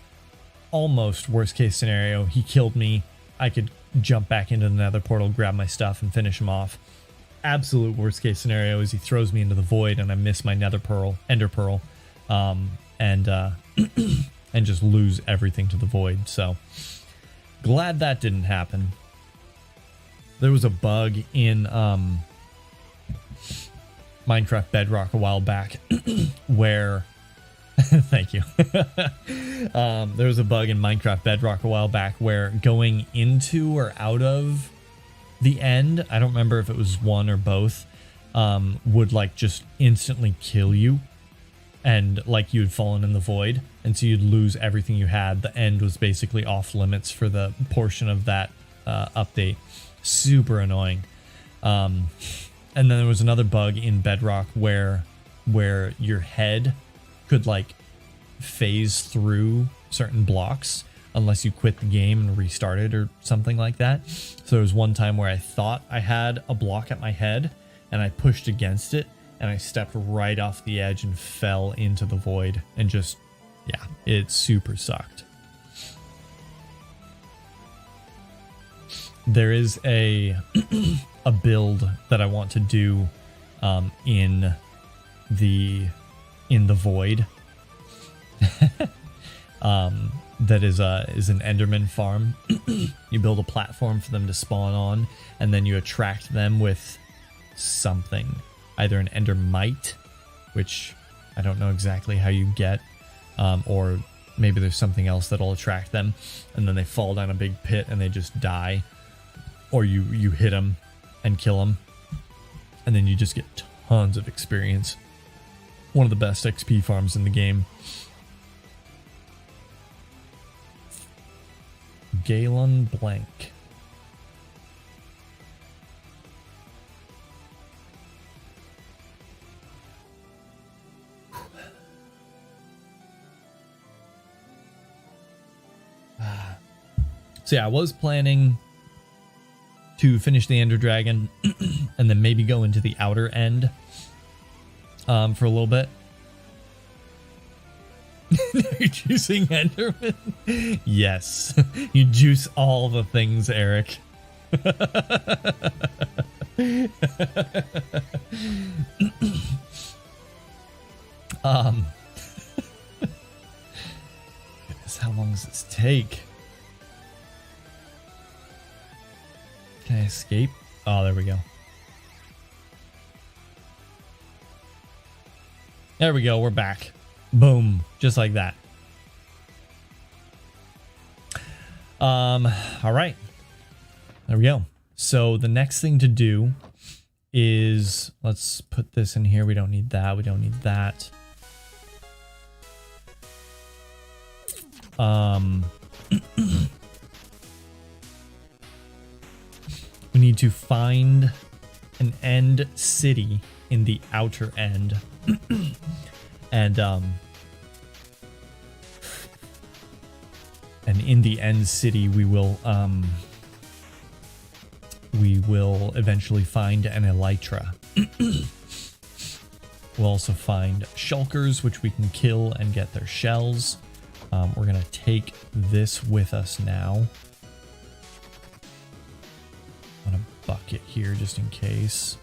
Almost worst case scenario, he killed me. I could jump back into the nether portal, grab my stuff, and finish him off. Absolute worst case scenario is he throws me into the void and I miss my ender pearl, and just lose everything to the void. So glad that didn't happen. There was a bug in Minecraft Bedrock a while back where thank you. There was a bug in Minecraft Bedrock a while back where going into or out of the end, I don't remember if it was one or both, would like just instantly kill you, and like you'd fallen in the void, and so you'd lose everything you had. The end was basically off limits for the portion of that update. Super annoying. And then there was another bug in Bedrock where your head could like phase through certain blocks unless you quit the game and restarted or something like that. So there was one time where I thought I had a block at my head and I pushed against it and I stepped right off the edge and fell into the void, and just, yeah, it super sucked. There is a build that I want to do in the void. That is an Enderman farm. You build a platform for them to spawn on, and then you attract them with something, either an Endermite, which I don't know exactly how you get, or maybe there's something else that'll attract them, and then they fall down a big pit and they just die, or you hit them and kill them, and then you just get tons of experience. One of the best XP farms in the game. Galen Blank. So yeah, I was planning to finish the Ender Dragon and then maybe go into the outer end for a little bit. You're juicing Enderman? Yes. You juice all the things, Eric. Goodness, how long does this take? Can I escape? Oh, there we go. There we go, we're back. Boom, just like that. All right, there we go. So the next thing to do is, let's put this in here. We don't need that. We don't need that. we need to find an end city in the outer end. And in the end city we will eventually find an elytra. We'll also find shulkers, which we can kill and get their shells. We're gonna take this with us now. I'm gonna bucket here just in case.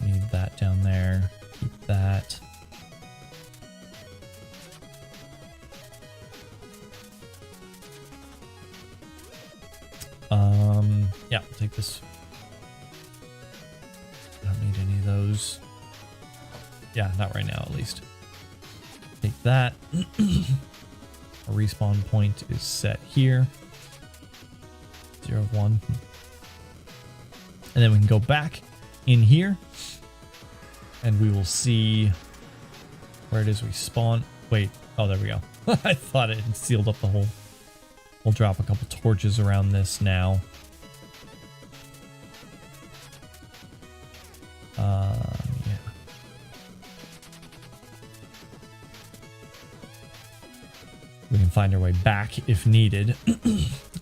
Don't need that down there. Keep that. Yeah, I'll take this. I don't need any of those. Yeah, not right now at least. Take that. Our respawn point is set here. 0, 1. And then we can go back in here and we will see where it is we spawn. Wait, oh, there we go. I thought it had sealed up the hole. We'll drop a couple torches around this now. Yeah. We can find our way back if needed.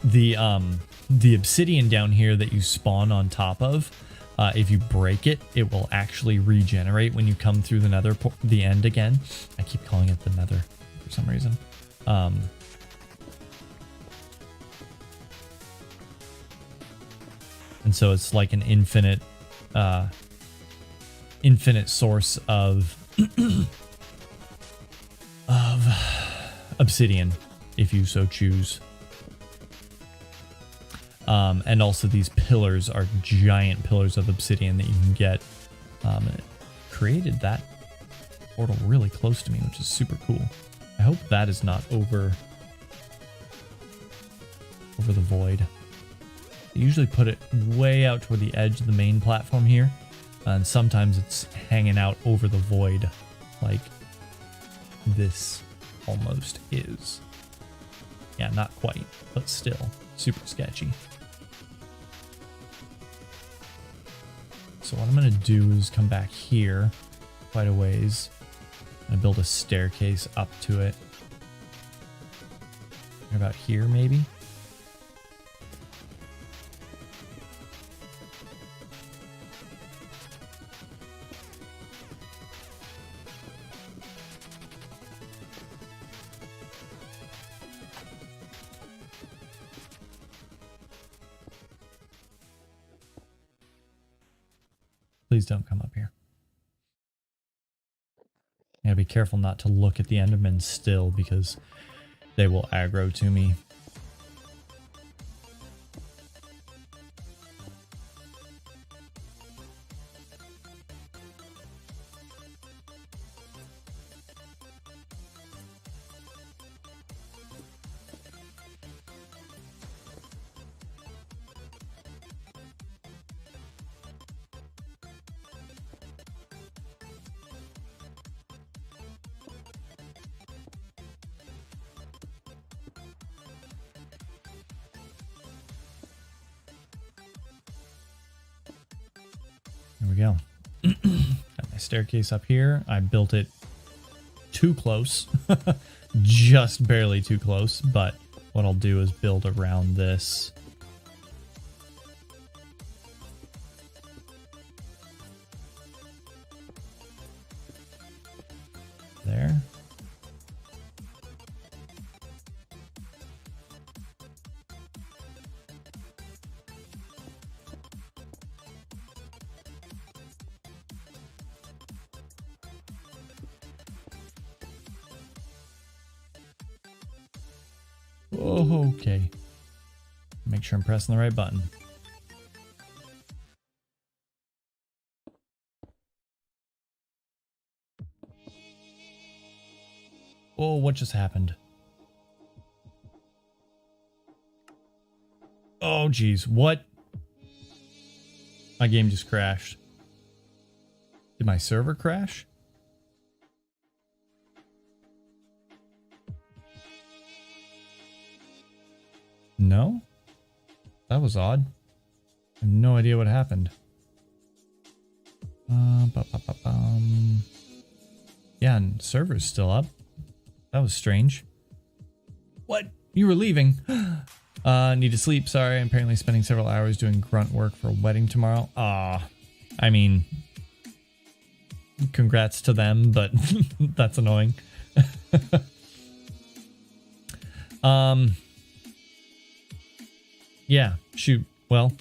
The obsidian down here that you spawn on top of, if you break it, it will actually regenerate when you come through the nether, the end again. I keep calling it the nether for some reason. And so it's like an infinite source of obsidian, if you so choose. And also these pillars are giant pillars of obsidian that you can get. It created that portal really close to me, which is super cool. I hope that is not over the void. I usually put it way out toward the edge of the main platform here, and sometimes it's hanging out over the void like this almost is. Yeah, not quite, but still super sketchy. So what I'm going to do is come back here quite a ways and build a staircase up to it. About here, maybe? Please don't come up here. I gotta be careful not to look at the Endermen still because they will aggro to me. There we go. Got my staircase up here. I built it too close. Just barely too close, but what I'll do is build around this. There. Oh, okay. Make sure I'm pressing the right button. Oh, what just happened? Oh, geez. What? My game just crashed. Did my server crash? No? That was odd. I have no idea what happened. Yeah, and server's still up. That was strange. What? You were leaving? Need to sleep. Sorry, I'm apparently spending several hours doing grunt work for a wedding tomorrow. I mean, congrats to them, but that's annoying. Yeah, shoot. Well,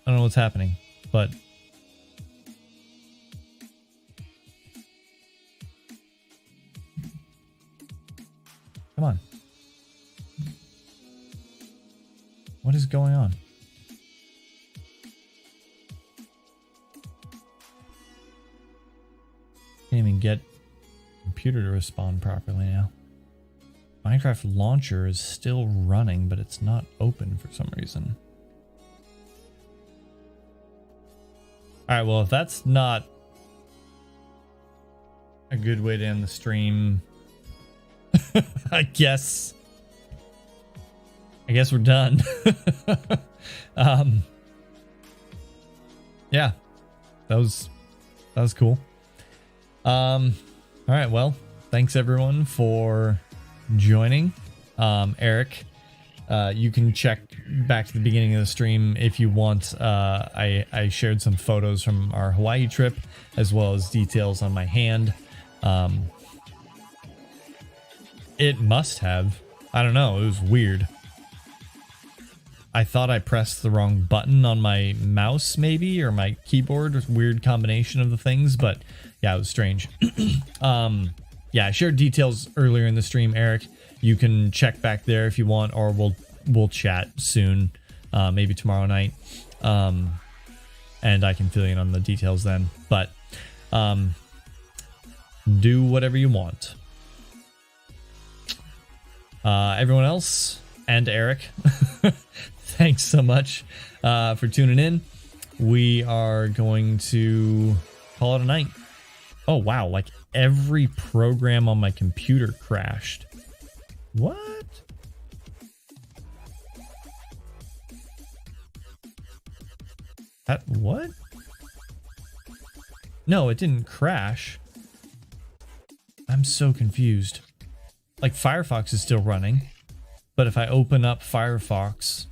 I don't know what's happening, but come on. What is going on? Can't even get the computer to respond properly now. Minecraft launcher is still running, but it's not open for some reason. Alright, well, if that's not a good way to end the stream, I guess we're done. Yeah, that was cool. All right, well, thanks everyone for joining. Eric, you can check back to the beginning of the stream if you want. I shared some photos from our Hawaii trip as well as details on my hand. It must have. I don't know. It was weird. I thought I pressed the wrong button on my mouse maybe, or my keyboard. Weird combination of the things, but yeah, it was strange. Yeah, I shared details earlier in the stream, Eric. You can check back there if you want, or we'll chat soon, maybe tomorrow night, and I can fill you in on the details then. But do whatever you want. Everyone else and Eric, thanks so much for tuning in. We are going to call it a night. Oh wow, like every program on my computer crashed. What? What? No, it didn't crash. I'm so confused. Like Firefox is still running, but if I open up Firefox,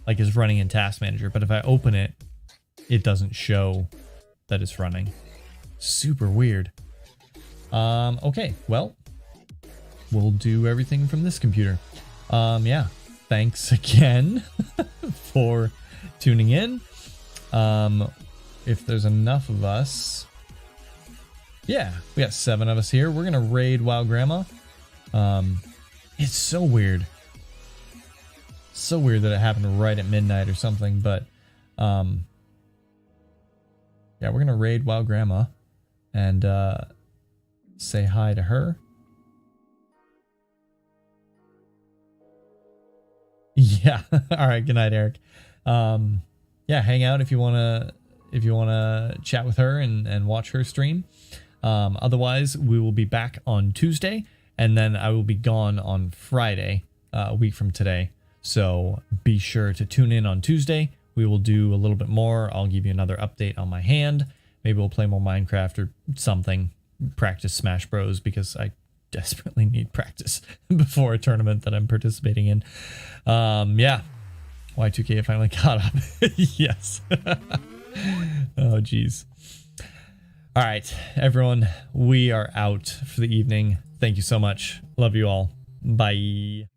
like it's running in Task Manager, but if I open it, it doesn't show that it's running. Super weird. Okay, well, we'll do everything from this computer. Yeah, thanks again for tuning in. If there's enough of us, yeah, we got 7 of us here. We're gonna raid WoW Grandma. It's so weird. So weird that it happened right at midnight or something, but yeah, we're gonna raid WoW Grandma and say hi to her. Yeah. All right. Good night, Eric. Yeah, hang out if you wanna chat with her and watch her stream. Otherwise, we will be back on Tuesday, and then I will be gone on Friday, a week from today. So be sure to tune in on Tuesday. We will do a little bit more. I'll give you another update on my hand. Maybe we'll play more Minecraft or something. Practice Smash Bros. Because I desperately need practice before a tournament that I'm participating in. Yeah. Y2K finally caught up. Yes. Oh, geez. All right, everyone. We are out for the evening. Thank you so much. Love you all. Bye.